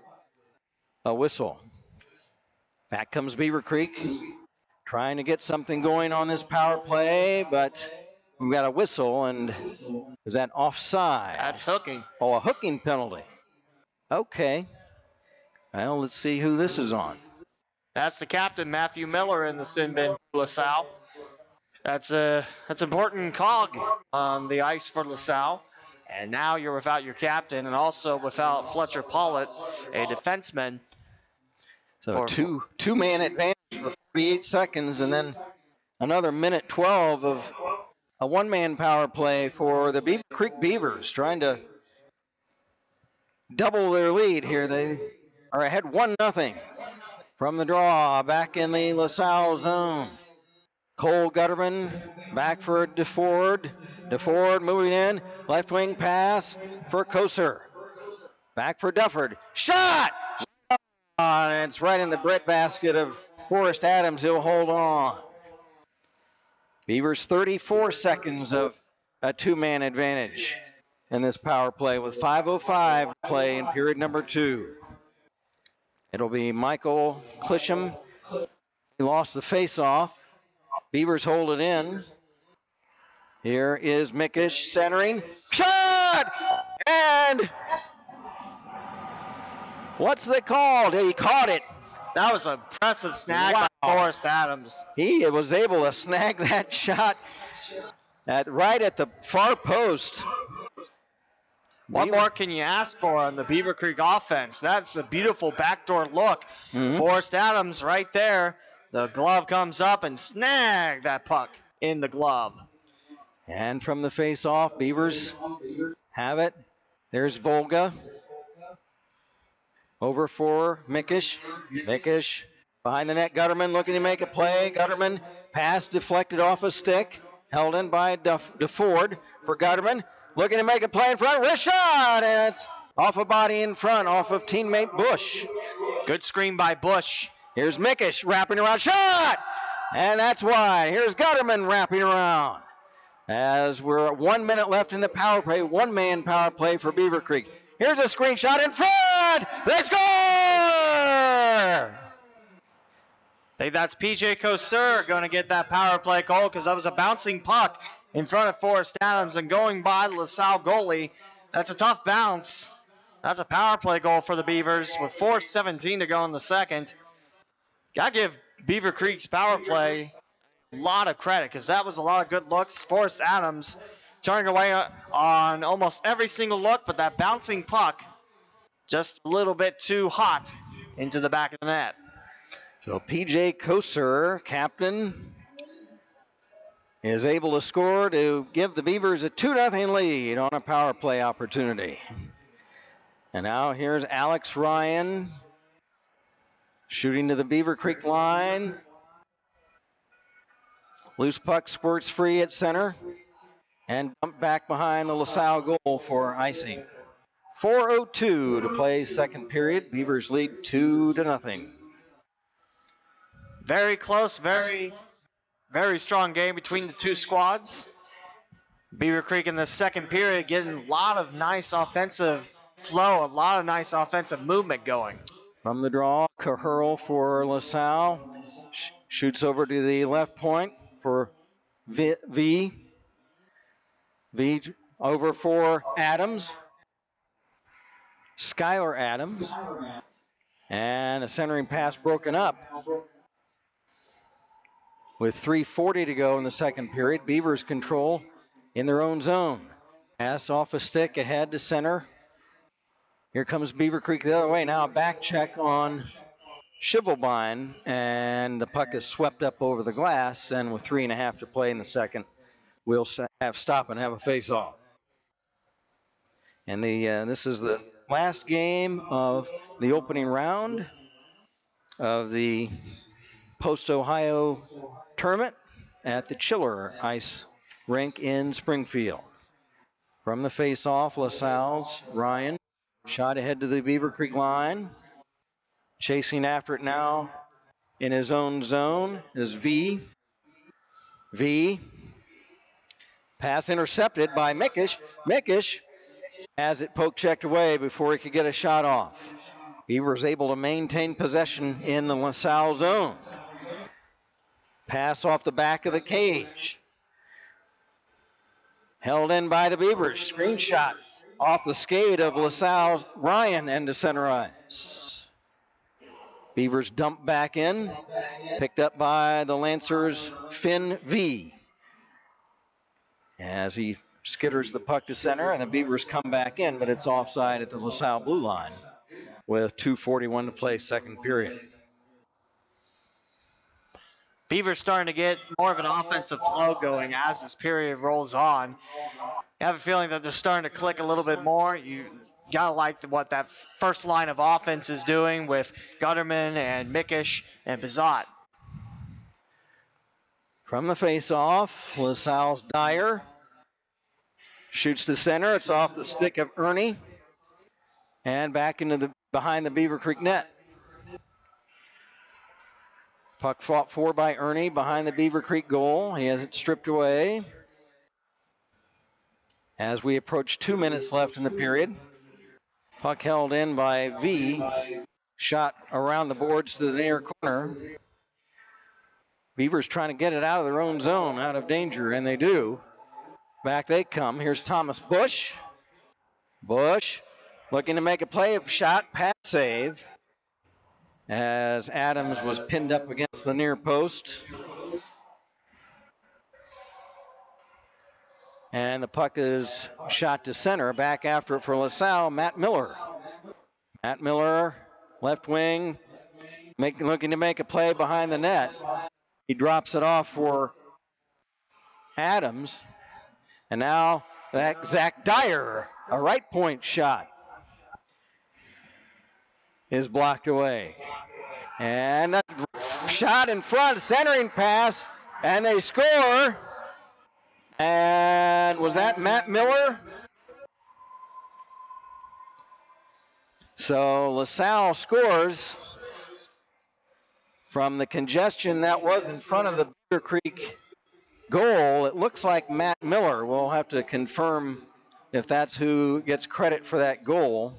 A: a whistle. Back comes Beavercreek, trying to get something going on this power play, but we've got a whistle, and is that offside?
B: That's hooking.
A: Oh, a hooking penalty. Okay. Well, let's see who this is on.
B: That's the captain, Matthew Miller, in the sin bin for La Salle. That's important cog on the ice for La Salle. And now you're without your captain and also without Fletcher Pollitt, a defenseman.
A: So two-man advantage for 48 seconds, and then another minute 12 of a one-man power play for the Beavercreek Beavers, trying to double their lead here. They are ahead 1-0 from the draw, back in the La Salle zone. Cole Gutterman back for DeFord. DeFord moving in, left wing pass for Koser. Back for Dufford. Shot! And it's right in the breadbasket of Forrest Adams. He'll hold on. Beavers 34 seconds of a two-man advantage in this power play with 5:05 play in period number 2. It'll be Michael Clisham. He lost the face-off. Beavers hold it in. Here is Mickish centering. Shot! And what's the call? He caught it.
B: That was an impressive snag by Forrest Adams.
A: He was able to snag that shot right at the far post.
B: What more can you ask for on the Beavercreek offense? That's a beautiful backdoor look. Forrest Adams right there. The glove comes up and snag that puck in the glove.
A: And from the face-off, Beavers have it. There's Volga. Over for Mickish. Mickish behind the net. Gutterman looking to make a play. Gutterman pass deflected off a stick. Held in by DeFord for Gutterman. Looking to make a play in front. Wrist shot! And it's off a body in front, off of teammate Bush.
B: Good screen by Bush.
A: Here's Mickish wrapping around. Shot! And that's wide. Here's Gutterman wrapping around. As we're at 1 minute left in the power play, one-man power play for Beavercreek. Here's a screenshot in front. They score!
B: I think that's PJ Koser going to get that power play goal because that was a bouncing puck in front of Forrest Adams and going by the La Salle goalie. That's a tough bounce. That's a power play goal for the Beavers with 4:17 to go in the second. Got to give Beavercreek's power play a lot of credit because that was a lot of good looks. Forrest Adams turning away on almost every single look, but that bouncing puck just a little bit too hot into the back of the net.
A: So PJ Koser, captain, is able to score to give the Beavers a 2-0 lead on a power play opportunity. And now here's Alex Ryan shooting to the Beavercreek line. Loose puck squirts free at center and dumped back behind the La Salle goal for icing. 4:02 to play second period. Beavers lead 2-0.
B: Very close, very strong game between the two squads. Beavercreek in the second period getting a lot of nice offensive flow, a lot of nice offensive movement going.
A: From the draw, Caherl for La Salle. Shoots over to the left point for V. V over for Adams. Skylar Adams. And a centering pass broken up. With 3:40 to go in the second period, Beavers control in their own zone. Pass off a stick ahead to center. Here comes Beavercreek the other way. Now a back check on Shivelbein, and the puck is swept up over the glass, and with 3.5 to play in the second, we'll have stop and have a face-off. And this is the last game of the opening round of the Post-Ohio tournament at the Chiller Ice Rink in Springfield. From the face-off, La Salle's Ryan shot ahead to the Beavercreek line. Chasing after it now in his own zone is V. V. Pass intercepted by Mickish. Mickish has it poke checked away before he could get a shot off. Beavers able to maintain possession in the La Salle zone. Pass off the back of the cage. Held in by the Beavers. Screenshot off the skate of La Salle's Ryan into center ice. Beavers dump back in, picked up by the Lancers' Finn V. As he skitters the puck to center, and the Beavers come back in, but it's offside at the La Salle blue line with 2:41 to play, second period.
B: Beavers starting to get more of an offensive flow going as this period rolls on. You have a feeling that they're starting to click a little bit more. You gotta like what that first line of offense is doing with Gutterman and Mickish and Bizot.
A: From the face-off, La Salle's Dyer shoots to center. It's off the stick of Ernie and back into behind the Beavercreek net. Puck fought for by Ernie behind the Beavercreek goal. He has it stripped away. As we approach 2 minutes left in the period, puck held in by V. Shot around the boards to the near corner. Beavers trying to get it out of their own zone, out of danger, and they do. Back they come. Here's Thomas Bush. Bush looking to make a play, shot, pass, save. As Adams was pinned up against the near post. And the puck is shot to center. Back after it for La Salle, Matt Miller. Matt Miller, left wing, looking to make a play behind the net. He drops it off for Adams. And now that Zach Dyer, a right point shot, is blocked away. And that shot in front, centering pass, and they score. And was that Matt Miller? So La Salle scores from the congestion that was in front of the Beavercreek goal. It looks like Matt Miller. We'll have to confirm if that's who gets credit for that goal.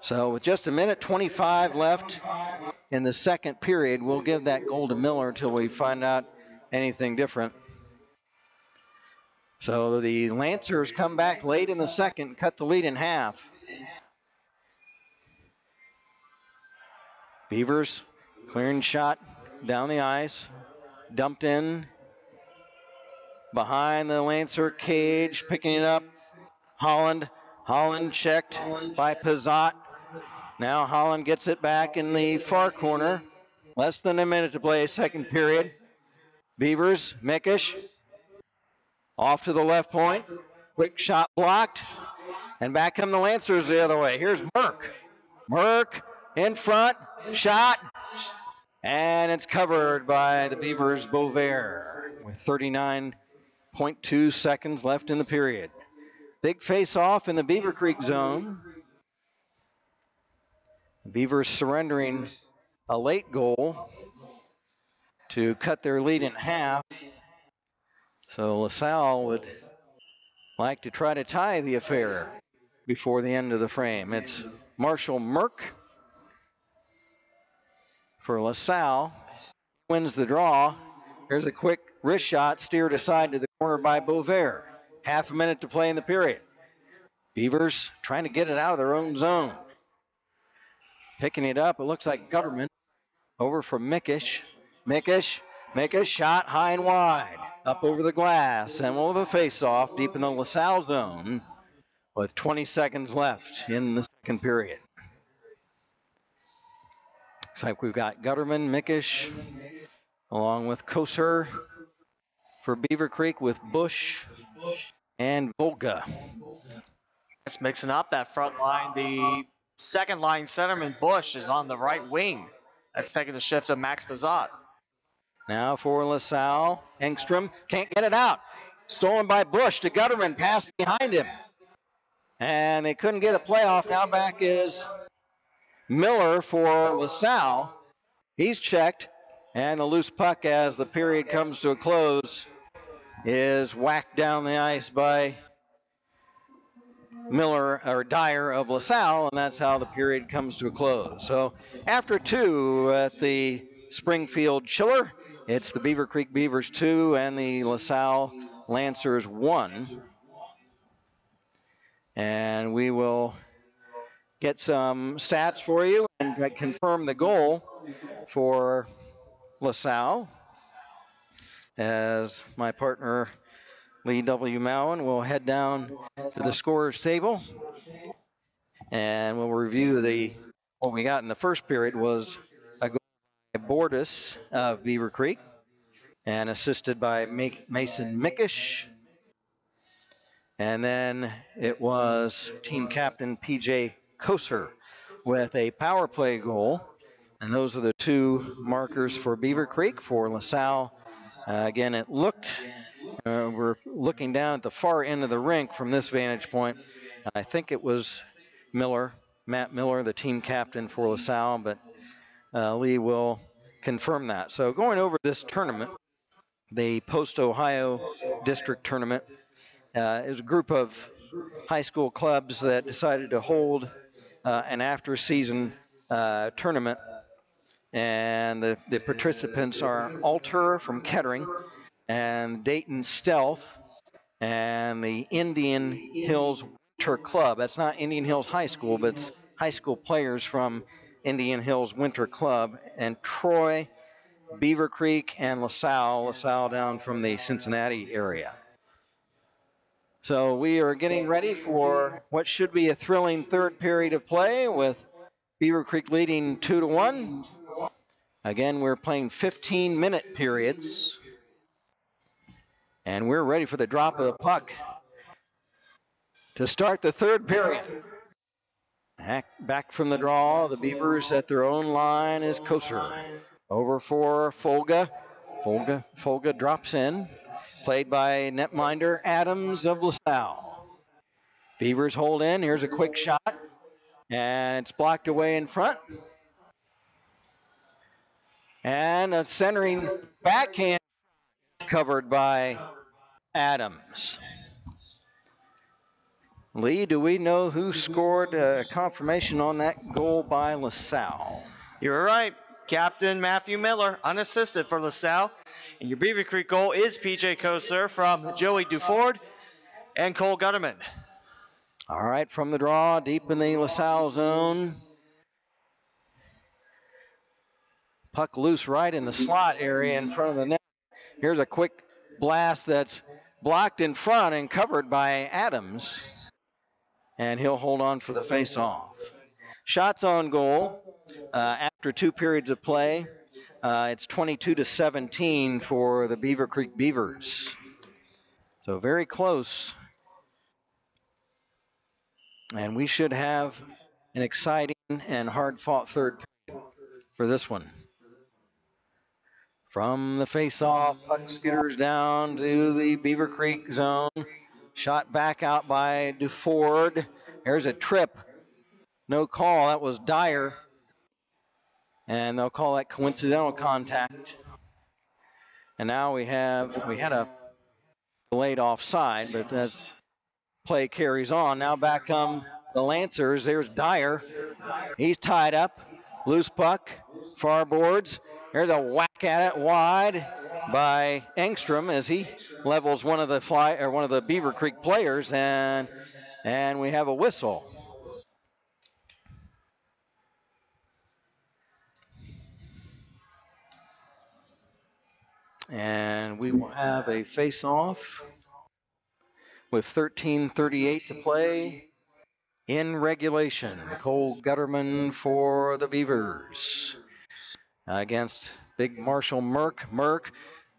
A: So with just a minute 25 left in the second period, we'll give that goal to Miller until we find out anything different. So the Lancers come back late in the second, cut the lead in half. Beavers clearing shot down the ice, dumped in behind the Lancer cage, picking it up. Holland checked by Pizzot. Now Holland gets it back in the far corner. Less than a minute to play, second period. Beavers, Mickish, off to the left point. Quick shot blocked. And back come the Lancers the other way. Here's Merck. Merck in front, shot. And it's covered by the Beavers' Beauvais with 39.2 seconds left in the period. Big face-off in the Beavercreek zone. The Beavers surrendering a late goal to cut their lead in half. So La Salle would like to try to tie the affair before the end of the frame. It's Marshall Merck for La Salle. Wins the draw. Here's a quick wrist shot steered aside to the corner by Beauvais. Half a minute to play in the period. Beavers trying to get it out of their own zone. Picking it up, it looks like Gutterman. Over from Mickish. Mickish shot high and wide. Up over the glass. And we'll have a face-off deep in the La Salle zone with 20 seconds left in the second period. Looks like we've got Gutterman, Mickish, along with Koser for Beavercreek with Bush and Volga.
B: It's mixing up that front line. The second line centerman Bush is on the right wing. That's taking the shift of Max Bizot.
A: Now for La Salle, Engstrom can't get it out. Stolen by Bush to Gutterman, pass behind him. And they couldn't get a playoff. Now back is Miller for La Salle. He's checked, and the loose puck as the period comes to a close is whacked down the ice by Miller or Dyer of La Salle, and that's how the period comes to a close. So after two at the Springfield Chiller, it's the Beavercreek Beavers 2 and the La Salle Lancers 1. And we will get some stats for you. confirm the goal for La Salle, as my partner Lee W. Mowen will head down to the scorer's table, and we'll review what we got in the first period was a goal by Bordus of Beavercreek, and assisted by Mason Mickish. And then it was team captain P.J. Koser with a power play goal. And those are the two markers for Beavercreek. For La Salle, again, it looked, we're looking down at the far end of the rink from this vantage point. I think it was Matt Miller, the team captain for La Salle, but Lee will confirm that. So going over this tournament, the Post-Ohio District Tournament, is a group of high school clubs that decided to hold an after-season tournament. And the participants are Alter from Kettering and Dayton Stealth and the Indian Hills Winter Club. That's not Indian Hills High School, but it's high school players from Indian Hills Winter Club, and Troy, Beavercreek, and La Salle down from the Cincinnati area. So we are getting ready for what should be a thrilling third period of play, with Beavercreek leading 2-1. Again, we're playing 15-minute periods, and we're ready for the drop of the puck to start the third period. Back from the draw, the Beavers at their own line is Koser. Over for Folga. Folga drops in, played by netminder Adams of La Salle. Beavers hold in. Here's a quick shot, and it's blocked away in front. And a centering backhand covered by Adams. Lee, do we know who scored confirmation on that goal by La Salle?
B: You're right. Captain Matthew Miller, unassisted for La Salle. And your Beavercreek goal is P.J. Koser from Joey Duford and Cole Gutterman.
A: All right, from the draw, deep in the La Salle zone. Puck loose right in the slot area in front of the net. Here's a quick blast that's blocked in front and covered by Adams. And he'll hold on for the face-off. Shots on goal after 2 periods of play. It's 22-17 for the Beavercreek Beavers. So very close. And we should have an exciting and hard-fought third period for this one. From the face-off, puck skitters down to the Beavercreek zone. Shot back out by Duford. There's a trip. No call. That was Dyer. And they'll call that coincidental contact. And now we had a delayed offside, but that's play carries on. Now back come the Lancers. There's Dyer. He's tied up. Loose puck. Far boards. There's a whack at it wide by Engstrom as he levels one of the Beavercreek players, and we have a whistle. And we will have a face-off with 13:38 to play in regulation. Cole Gutterman for the Beavers against big Marshall Merck. Merck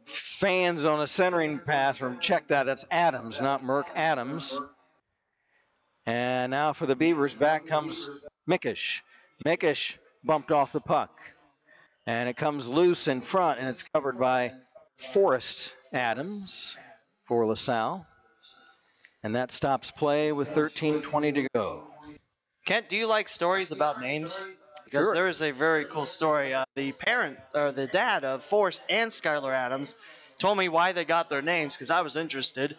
A: fans on a centering pass from, check that, that's Adams, not Merck, Adams. And now for the Beavers, back comes Mickish. Mickish bumped off the puck. And it comes loose in front, and it's covered by Forrest Adams for La Salle. And that stops play with 13:20 to go.
B: Kent, do you like stories about names? Because
A: Sure.
B: there is a very cool story. The dad of Forrest and Skylar Adams told me why they got their names, because I was interested.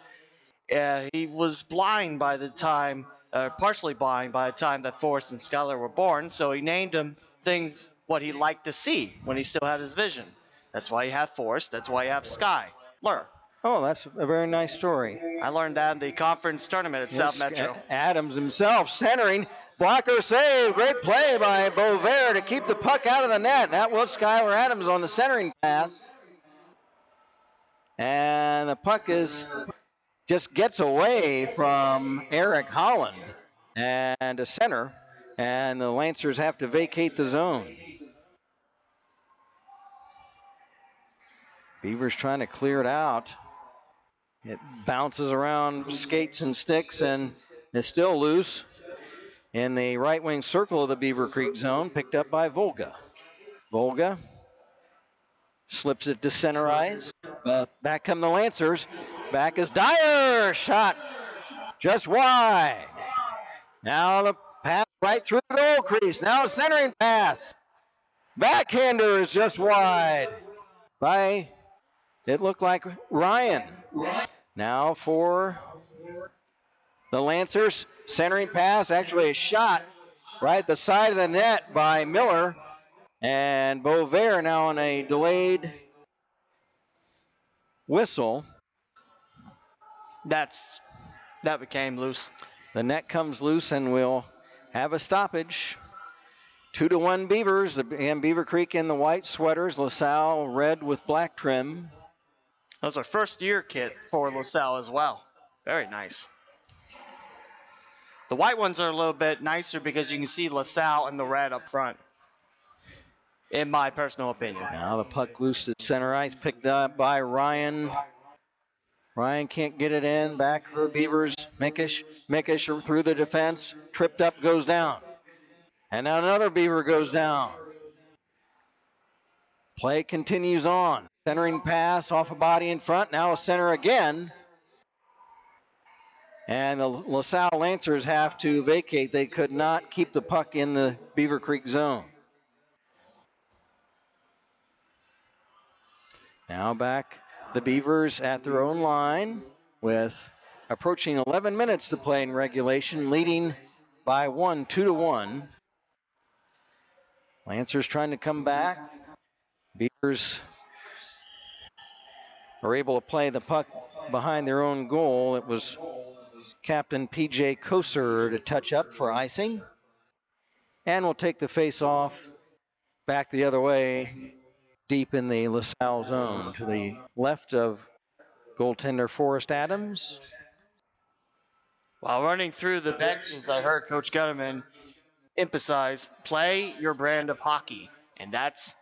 B: He was blind by the time, partially blind by the time that Forrest and Skylar were born, so he named them things what he liked to see when he still had his vision. That's why you have Forrest. That's why you have Skylar.
A: Oh, that's a very nice story.
B: I learned that in the conference tournament at South Metro.
A: Adams himself centering, Blocker save. Great play by Bover to keep the puck out of the net. That was Skylar Adams on the centering pass. And the puck just gets away from Eric Holland and a center. And the Lancers have to vacate the zone. Beavers trying to clear it out. It bounces around skates and sticks and is still loose in the right wing circle of the Beavercreek zone, picked up by Volga. Volga slips it to center ice. Back come the Lancers. Back is Dyer. Shot just wide. Now the pass right through the goal crease. Now a centering pass. Backhander is just wide by, it looked like Ryan. Now for the Lancers, centering pass, actually a shot right at the side of the net by Miller. And Bover now on a delayed whistle.
B: That became loose.
A: The net comes loose and we'll have a stoppage. 2-1 Beavers, and Beavercreek in the white sweaters, La Salle red with black trim.
B: That was our first year kit for La Salle as well. Very nice. The white ones are a little bit nicer because you can see La Salle in the red up front, in my personal opinion.
A: Now the puck loose to center ice, picked up by Ryan. Ryan can't get it in. Back for the Beavers. Mickish through the defense. Tripped up, goes down. And now another Beaver goes down. Play continues on. Centering pass off a body in front. Now a center again. And the La Salle Lancers have to vacate. They could not keep the puck in the Beavercreek zone. Now back the Beavers at their own line with approaching 11 minutes to play in regulation, leading by 2-1. Lancers trying to come back. Beavers are able to play the puck behind their own goal. It was Captain P.J. Koser to touch up for icing. And we'll take the face-off back the other way, deep in the La Salle zone, to the left of goaltender Forrest Adams.
B: While running through the benches, I heard Coach Gutterman emphasize, play your brand of hockey. And that's,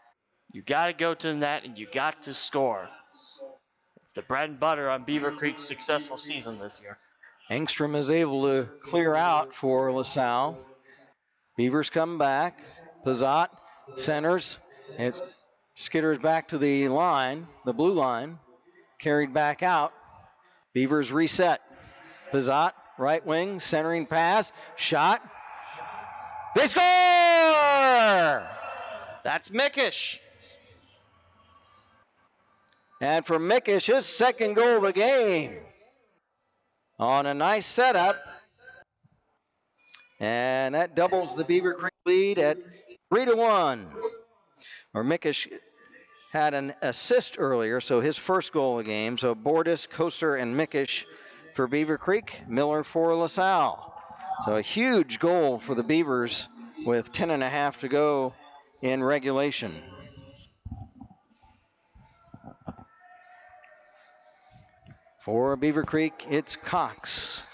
B: you got to go to the net and you got to score. It's the bread and butter on Beavercreek's successful season this year.
A: Engstrom is able to clear out for La Salle. Beavers come back. Pizzot centers. It skitters back to the line, the blue line. Carried back out. Beavers reset. Pizzot, right wing, centering pass. Shot. They score!
B: That's Mickish.
A: And for Mickish, his second goal of the game. On a nice setup. And that doubles the Beavercreek lead at 3-1. Or Mickish had an assist earlier, so his first goal of the game. So Bordis, Koser, and Mickish for Beavercreek. Miller for La Salle. So a huge goal for the Beavers with 10.5 to go in regulation. For Beavercreek, it's Cox.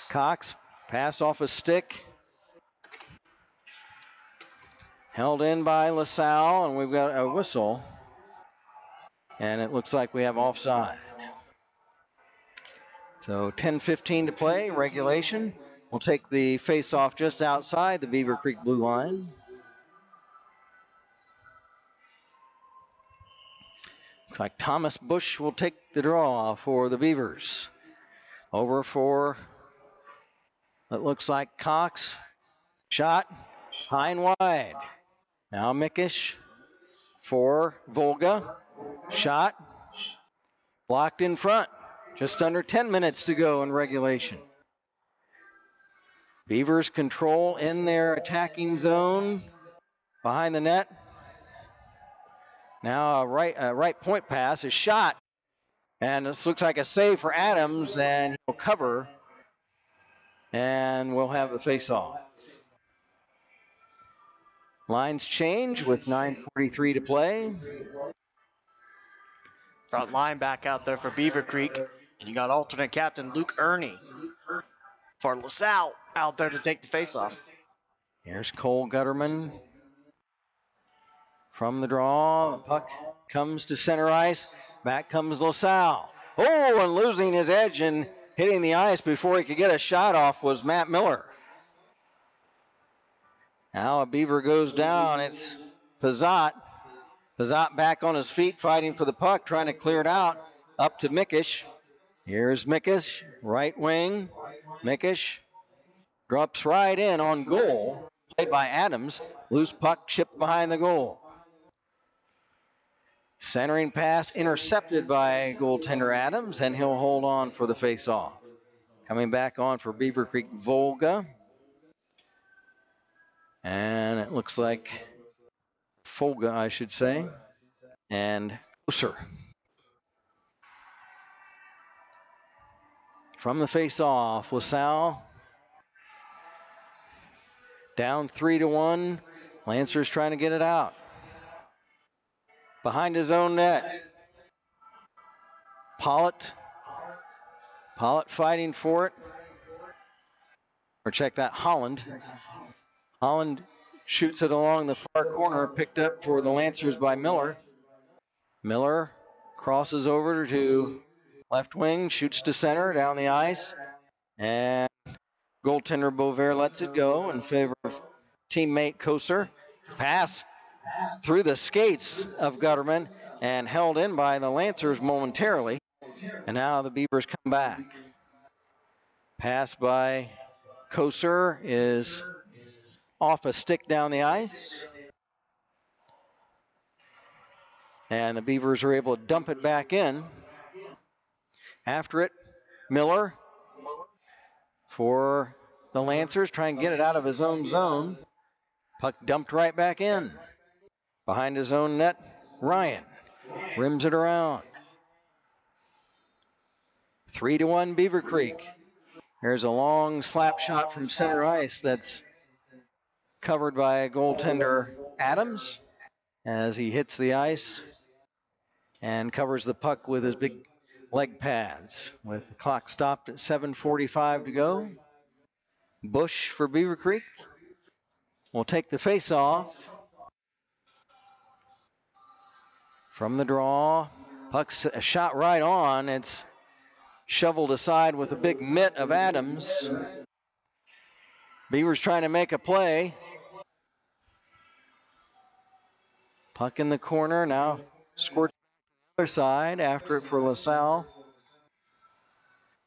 A: Cox, pass off a stick. Held in by La Salle, and we've got a whistle. And it looks like we have offside. So 10:15 to play, regulation. We'll take the face-off just outside the Beavercreek blue line. Looks like Thomas Bush will take the draw for the Beavers. Over for, it looks like Cox. Shot, high and wide. Now Mickish for Volga. Shot, blocked in front. Just under 10 minutes to go in regulation. Beavers control in their attacking zone behind the net. Now a right point pass is shot. And this looks like a save for Adams, and he'll cover. And we'll have the face-off. Lines change with 9:43 to play.
B: Front line back out there for Beavercreek. And you got alternate captain Luke Ernie for La Salle out there to take the faceoff.
A: Here's Cole Gutterman from the draw. The puck comes to center ice. Back comes La Salle. Oh, and losing his edge and hitting the ice before he could get a shot off was Matt Miller. Now a Beaver goes down. It's Pizzot. Pizzot back on his feet fighting for the puck, trying to clear it out. Up to Mickish. Here's Mickish, right wing. Mickish drops right in on goal. Played by Adams. Loose puck chipped behind the goal. Centering pass intercepted by goaltender Adams, and he'll hold on for the face-off. Coming back on for Beavercreek Volga. And it looks like Folga, I should say. And closer. From the face-off, La Salle down 3-1. Lancers trying to get it out. Behind his own net. Pollitt fighting for it. Or check that, Holland. Holland shoots it along the far corner, picked up for the Lancers by Miller. Miller crosses over to left wing, shoots to center, down the ice. And goaltender Bovair lets it go in favor of teammate Koser. Pass through the skates of Gutterman and held in by the Lancers momentarily. And now the Beavers come back. Pass by Koser is off a stick down the ice. And the Beavers are able to dump it back in. After it, Miller for the Lancers, try and get it out of his own zone. Puck dumped right back in. Behind his own net, Ryan rims it around. 3-1 Beavercreek. There's a long slap shot from center ice that's covered by goaltender Adams as he hits the ice and covers the puck with his big leg pads. With the clock stopped at 7:45 to go. Bush for Beavercreek will take the face-off. From the draw, puck's a shot right on. It's shoveled aside with a big mitt of Adams. Beavers trying to make a play. Puck in the corner, now squirts the other side. After it for La Salle.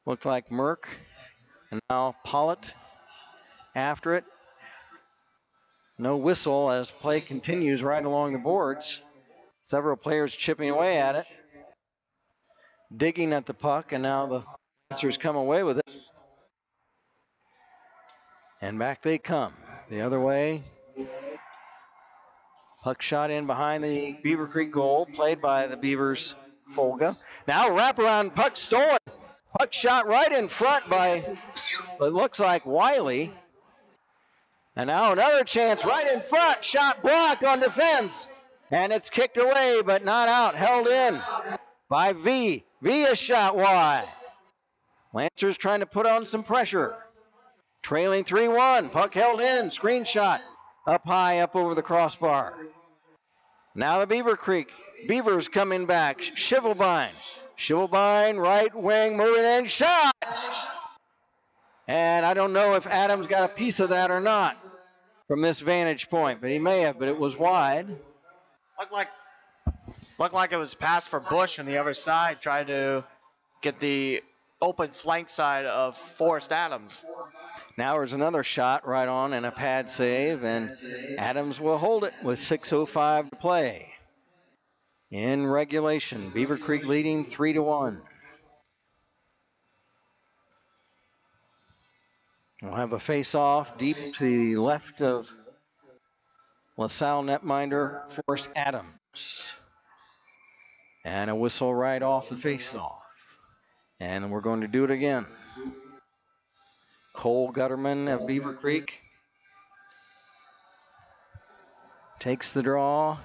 A: Looked like Merck. And now Pollitt after it. No whistle as play continues right along the boards. Several players chipping away at it. Digging at the puck, and now the Lancers come away with it. And back they come. The other way. Puck shot in behind the Beavercreek goal, played by the Beavers Folga. Now wraparound puck stolen. Puck shot right in front by, it looks like Wiley. And now another chance right in front. Shot blocked on defense. And it's kicked away, but not out. Held in by V. V a shot wide. Lancers trying to put on some pressure. Trailing 3-1. Puck held in. Screen shot. Up high, up over the crossbar. Now the Beavers coming back. Shivelbein. Shivelbein, right wing, moving in. Shot! And I don't know if Adams got a piece of that or not from this vantage point, but he may have, but it was wide.
B: Looked like it was passed for Bush on the other side, trying to get the open flank side of Forrest Adams.
A: Now there's another shot right on and a pad save, and Adams will hold it with 6:05 to play. In regulation, Beavercreek leading 3-1. We'll have a face-off deep to the left of La Salle netminder Forrest Adams. And a whistle right off the face-off. And we're going to do it again. Cole Gutterman of Beavercreek takes the draw.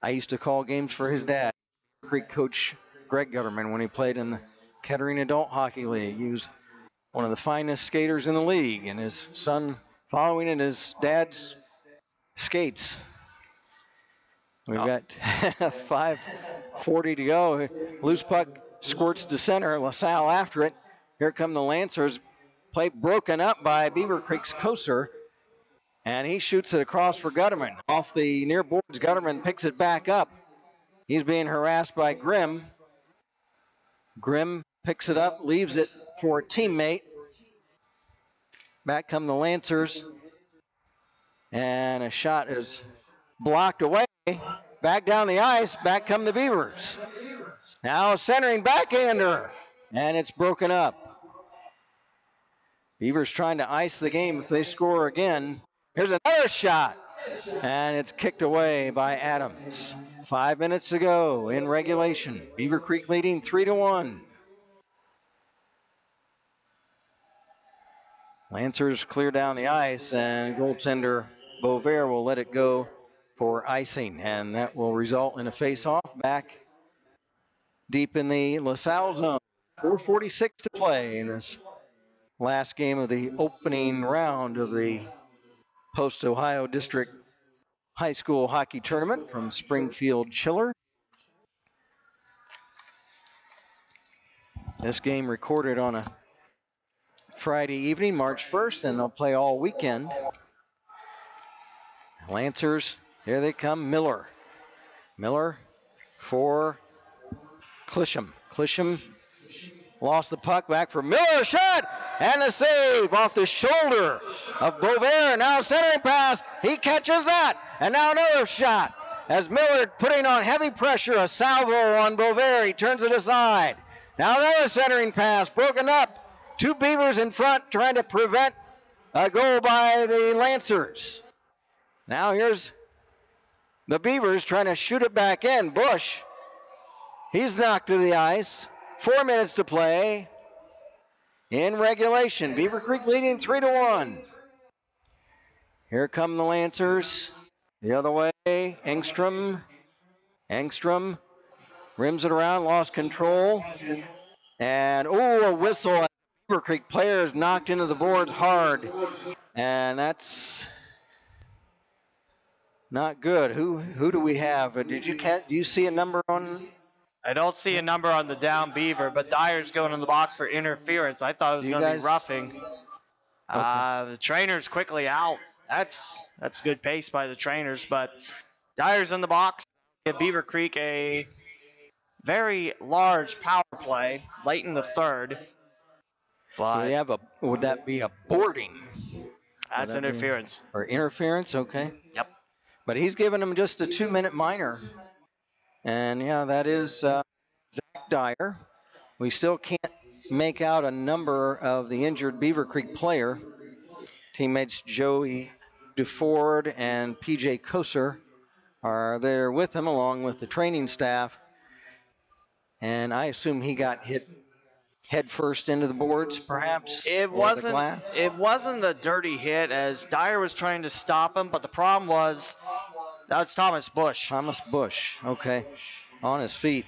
A: I used to call games for his dad, Creek coach Greg Gutterman, when he played in the Kettering Adult Hockey League. He was one of the finest skaters in the league, and his son following in his dad's skates. We've got 5:40 to go. Loose puck squirts to center. La Salle after it. Here come the Lancers. Play broken up by Beavercreek's Koser. And he shoots it across for Gutterman. Off the near boards, Gutterman picks it back up. He's being harassed by Grimm. Grimm picks it up, leaves it for a teammate. Back come the Lancers. And a shot is blocked away. Back down the ice, back come the Beavers. Now centering backhander, and it's broken up. Beavers trying to ice the game if they score again. Here's another shot, and it's kicked away by Adams. 5 minutes to go in regulation. Beavercreek leading 3-1. Lancers clear down the ice, and goaltender Bovair will let it go for icing, and that will result in a face-off back deep in the La Salle zone. 4:46 to play in this last game of the opening round of the Post-Ohio District High School Hockey Tournament from Springfield Chiller. This game recorded on a Friday evening, March 1st, and they'll play all weekend. Lancers, here they come, Miller. Miller for Clisham. Clisham lost the puck, back for Miller, shot, and a save off the shoulder of Bovair. Now centering pass, he catches that, and now another shot as Miller putting on heavy pressure, a salvo on Bovair. He turns it aside. Now another centering pass, broken up. Two Beavers in front trying to prevent a goal by the Lancers. Now here's the Beavers trying to shoot it back in. Bush, he's knocked to the ice. 4 minutes to play in regulation. Beavercreek leading 3-1. Here come the Lancers. The other way, Engstrom. Engstrom rims it around, lost control. And, a whistle. Beavercreek player is knocked into the boards hard. And that's not good. Who do we have? Do you see a number on?
B: I don't see a number on the down Beaver, but Dyer's going in the box for interference. I thought it was going to be roughing. Okay. The trainer's quickly out. That's good pace by the trainers, but Dyer's in the box. Give Beavercreek a very large power play late in the third. But
A: would that be a boarding?
B: That's interference.
A: Or interference, okay.
B: Yep.
A: But he's given him just a 2-minute minor. And yeah, that is Zach Dyer. We still can't make out a number of the injured Beavercreek player. Teammates Joey DeFord and PJ Koser are there with him along with the training staff. And I assume he got hit head first into the boards, perhaps?
B: It wasn't a dirty hit as Dyer was trying to stop him, but the problem was that's Thomas Bush.
A: Thomas Bush, okay, on his feet.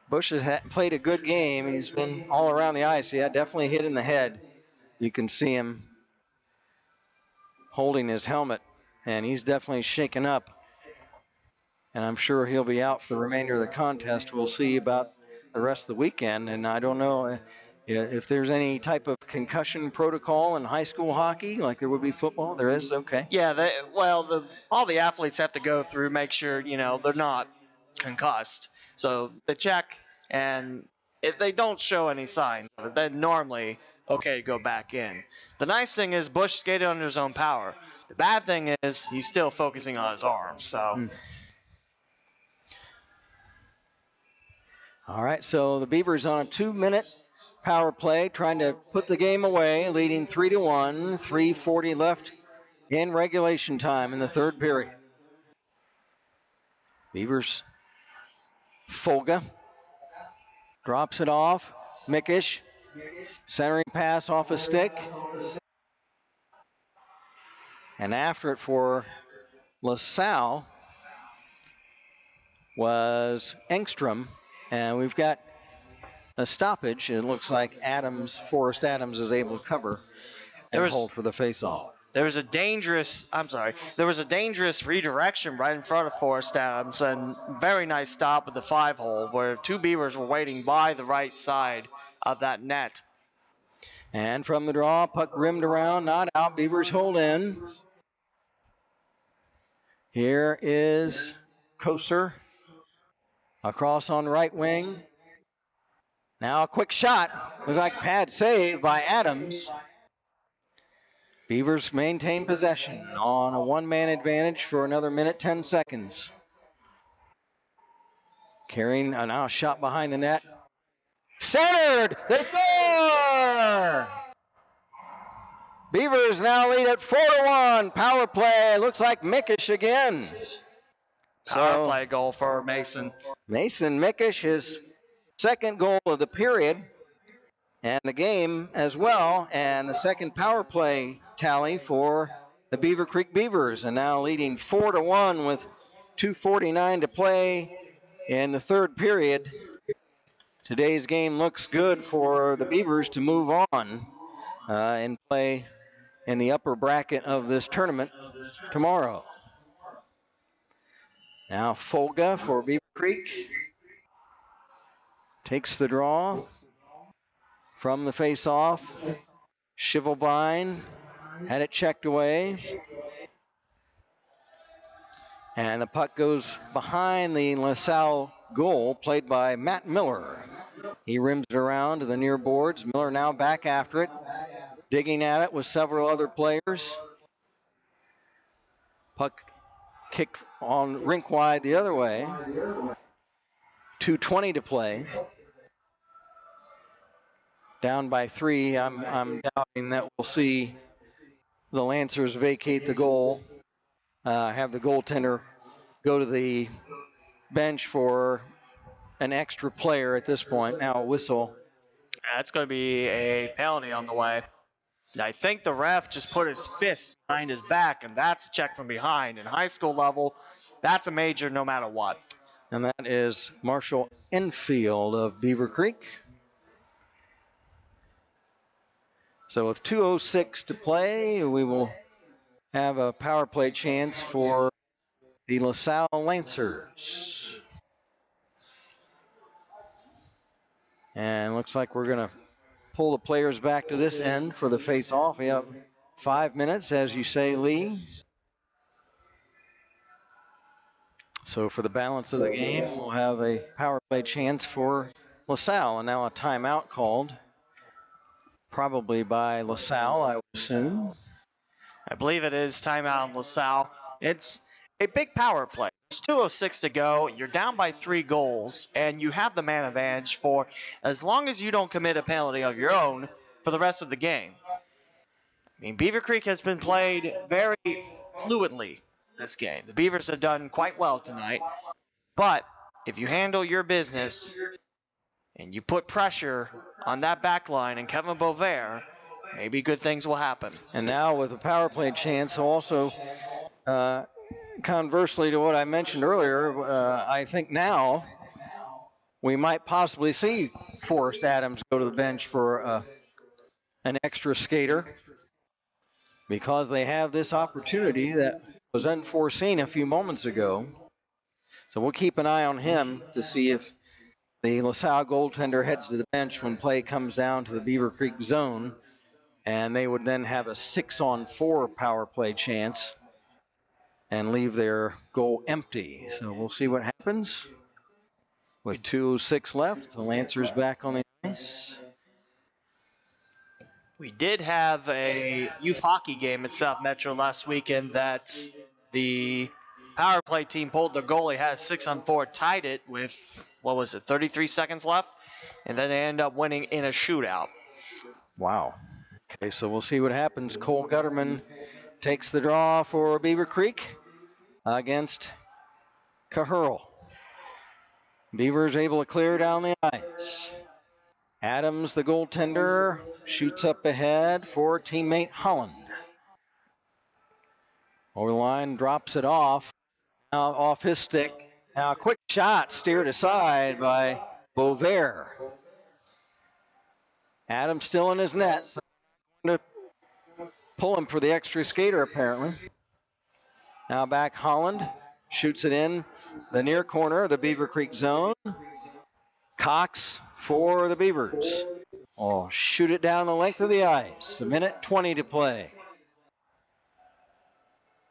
A: Bush has played a good game. He's been all around the ice. He had definitely hit in the head. You can see him holding his helmet, and he's definitely shaken up. And I'm sure he'll be out for the remainder of the contest. We'll see about the rest of the weekend, and I don't know if there's any type of concussion protocol in high school hockey like there would be football. There is, okay.
B: Yeah, all the athletes have to go through, make sure, they're not concussed. So they check, and if they don't show any signs, then normally, okay, go back in. The nice thing is Bush skated under his own power. The bad thing is he's still focusing on his arms, so...
A: All right, so the Beavers on a 2-minute power play, trying to put the game away, leading 3-1, 3:40 left in regulation time in the third period. Beavers, Folga drops it off. Mickish, centering pass off a stick. And after it for La Salle was Engstrom, and we've got a stoppage. It looks like Forrest Adams is able to cover and hold for the faceoff.
B: There was a dangerous redirection right in front of Forrest Adams, and very nice stop at the 5-hole where two Beavers were waiting by the right side of that net.
A: And from the draw, puck rimmed around, not out. Beavers hold in. Here is Koser across on right wing. Now a quick shot. Looks like pad save by Adams. Beavers maintain possession on a one-man advantage for another minute, 10 seconds. Carrying now a shot behind the net. Centered! They score! Beavers now lead at 4-1. Power play. Looks like Mickish again.
B: Power play goal for Mason.
A: Mason Mickish, his second goal of the period and the game as well, and the second power play tally for the Beavercreek Beavers, and now leading 4-1 with 2:49 to play in the third period. Today's game looks good for the Beavers to move on and play in the upper bracket of this tournament tomorrow. Now Folga for Beaver Creek takes the draw from the face-off. Shivelbein had it checked away. And the puck goes behind the La Salle goal, played by Matt Miller. He rims it around to the near boards. Miller now back after it, digging at it with several other players. Puck kicked on rink wide the other way. 2:20 to play. Down by 3. I'm doubting that we'll see the Lancers vacate the goal, have the goaltender go to the bench for an extra player at this point. Now a whistle.
B: That's going to be a penalty on the way. I think the ref just put his fist behind his back, and that's a check from behind. In high school level, that's a major no matter what.
A: And that is Marshall Enfield of Beavercreek. So with 2:06 to play, we will have a power play chance for the La Salle Lancers. And looks like we're going to pull the players back to this end for the face-off. We have 5 minutes, as you say, Lee. So for the balance of the game, we'll have a power play chance for La Salle. And now a timeout called, probably by La Salle, I would assume.
B: I believe it is timeout in La Salle. It's a big power play. There's 2:06 to go. You're down by 3 goals, and you have the man advantage for as long as you don't commit a penalty of your own for the rest of the game. I mean, Beavercreek has been played very fluidly this game. The Beavers have done quite well tonight, but if you handle your business and you put pressure on that back line and Kevin Bovair, maybe good things will happen.
A: And now with a power play chance, also conversely to what I mentioned earlier, I think now we might possibly see Forrest Adams go to the bench for an extra skater, because they have this opportunity that was unforeseen a few moments ago. So we'll keep an eye on him to see if the La Salle goaltender heads to the bench when play comes down to the Beavercreek zone, and they would then have a 6-on-4 power play chance and leave their goal empty. So we'll see what happens. With 2:06 left, the Lancers back on the ice.
B: We did have a youth hockey game at South Metro last weekend that the power play team pulled their goalie, had a 6-on-4, tied it with, 33 seconds left, and then they end up winning in a shootout.
A: Wow. Okay, so we'll see what happens. Cole Gutterman takes the draw for Beavercreek against Cahurl. Beavers able to clear down the ice. Adams, the goaltender, shoots up ahead for teammate Holland. Over the line, drops it off. Now off his stick. Now a quick shot steered aside by Bovair. Adams still in his net. So going to pull him for the extra skater apparently. Now back Holland. Shoots it in the near corner of the Beavercreek zone. Cox for the Beavers. Oh, shoot it down the length of the ice. A minute 20 to play.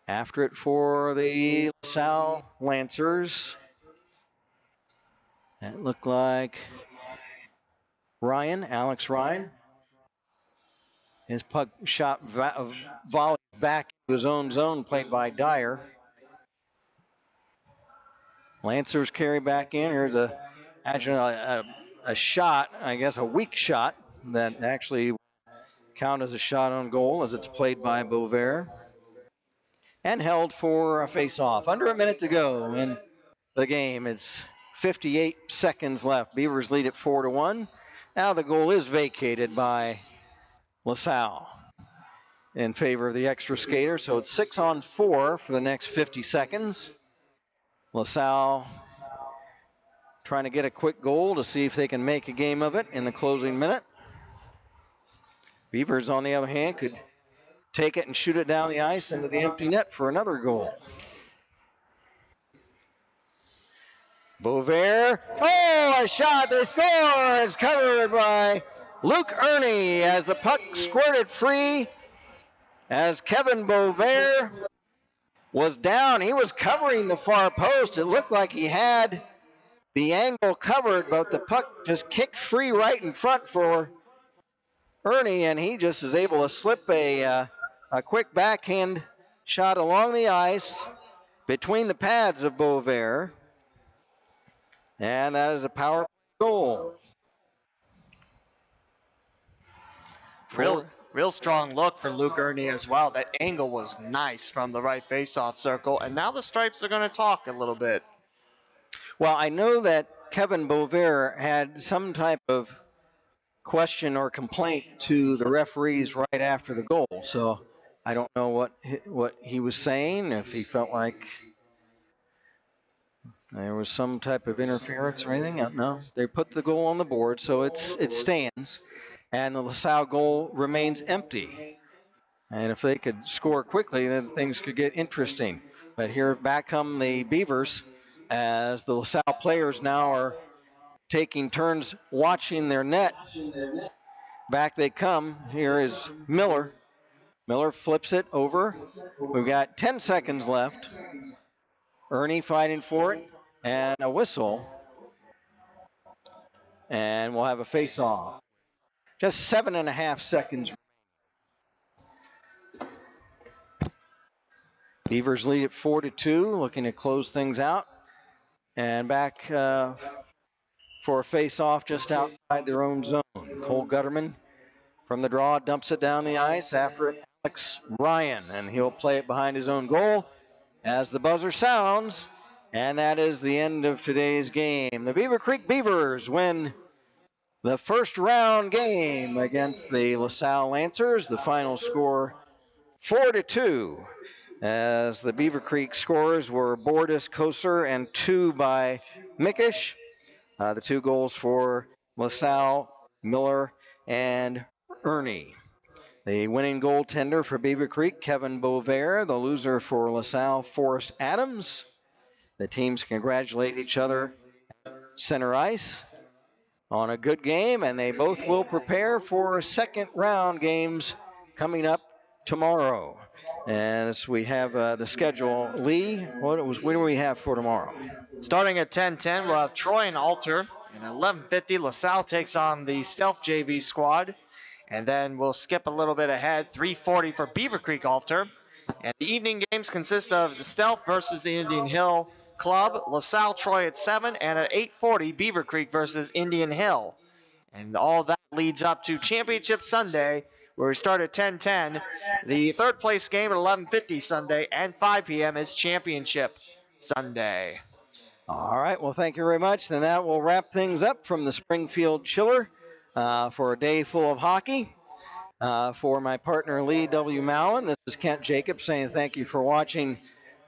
A: After it for the La Salle Lancers. That looked like Alex Ryan. His puck shot volley back to his own zone, played by Dyer. Lancers carry back in. Here's a shot, I guess a weak shot that actually count as a shot on goal as it's played by Bovair. And held for a face-off. Under a minute to go in the game. It's 58 seconds left. Beavers lead at 4-1. Now the goal is vacated by La Salle in favor of the extra skater. So it's 6-on-4 for the next 50 seconds. La Salle trying to get a quick goal to see if they can make a game of it in the closing minute. Beavers, on the other hand, could take it and shoot it down the ice into the empty net for another goal. Bovair. Oh, a shot. They score. It's covered by Luke Ernie as the puck squirted free as Kevin Bovair was down. He was covering the far post. It looked like he had the angle covered, but the puck just kicked free right in front for Ernie, and he just is able to slip a quick backhand shot along the ice between the pads of Bovair. And that is a power goal.
B: Real strong look for Luke Ernie as well. That angle was nice from the right faceoff circle. And now the Stripes are going to talk a little bit.
A: Well, I know that Kevin Bovair had some type of question or complaint to the referees right after the goal. So I don't know what he was saying, if he felt like there was some type of interference or anything. No, they put the goal on the board, so it stands, and the La Salle goal remains empty. And if they could score quickly, then things could get interesting. But here back come the Beavers as the La Salle players now are taking turns watching their net. Back they come. Here is Miller. Miller flips it over. We've got 10 seconds left. Ernie fighting for it. And a whistle. And we'll have a face-off. Just 7.5 seconds. Beavers lead at 4-2, looking to close things out. And back for a face-off just outside their own zone. Cole Gutterman from the draw dumps it down the ice. After it, Alex Ryan, and he'll play it behind his own goal as the buzzer sounds. And that is the end of today's game. The Beavercreek Beavers win the first round game against the La Salle Lancers. The final score 4-2, as the Beavercreek scores were Bordis, Koser, and 2 by Mickish. The 2 goals for La Salle, Miller, and Ernie. The winning goaltender for Beavercreek, Kevin Bovair. The loser for La Salle, Forrest Adams. The teams congratulate each other at center ice on a good game, and they both will prepare for second round games coming up tomorrow. As we have the schedule, Lee, what do we have for tomorrow?
B: Starting at 10:10, we'll have Troy and Alter. And at 11:50, La Salle takes on the Stealth JV squad. And then we'll skip a little bit ahead, 3:40 for Beavercreek Alter. And the evening games consist of the Stealth versus the Indian Hill Club, La Salle Troy at 7, and at 8:40, Beavercreek versus Indian Hill. And all that leads up to Championship Sunday, where we start at 10:10. The third place game at 11:50 Sunday, and 5 p.m. is Championship Sunday.
A: All right, well, thank you very much. Then that will wrap things up from the Springfield Chiller for a day full of hockey. For my partner Lee W. Mowen, this is Kent Jacobs saying thank you for watching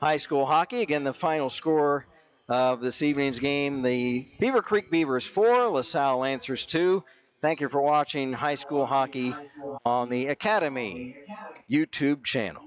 A: high school hockey. Again, the final score of this evening's game, the Beavercreek Beavers 4, La Salle Lancers 2. Thank you for watching high school hockey on the Academy YouTube channel.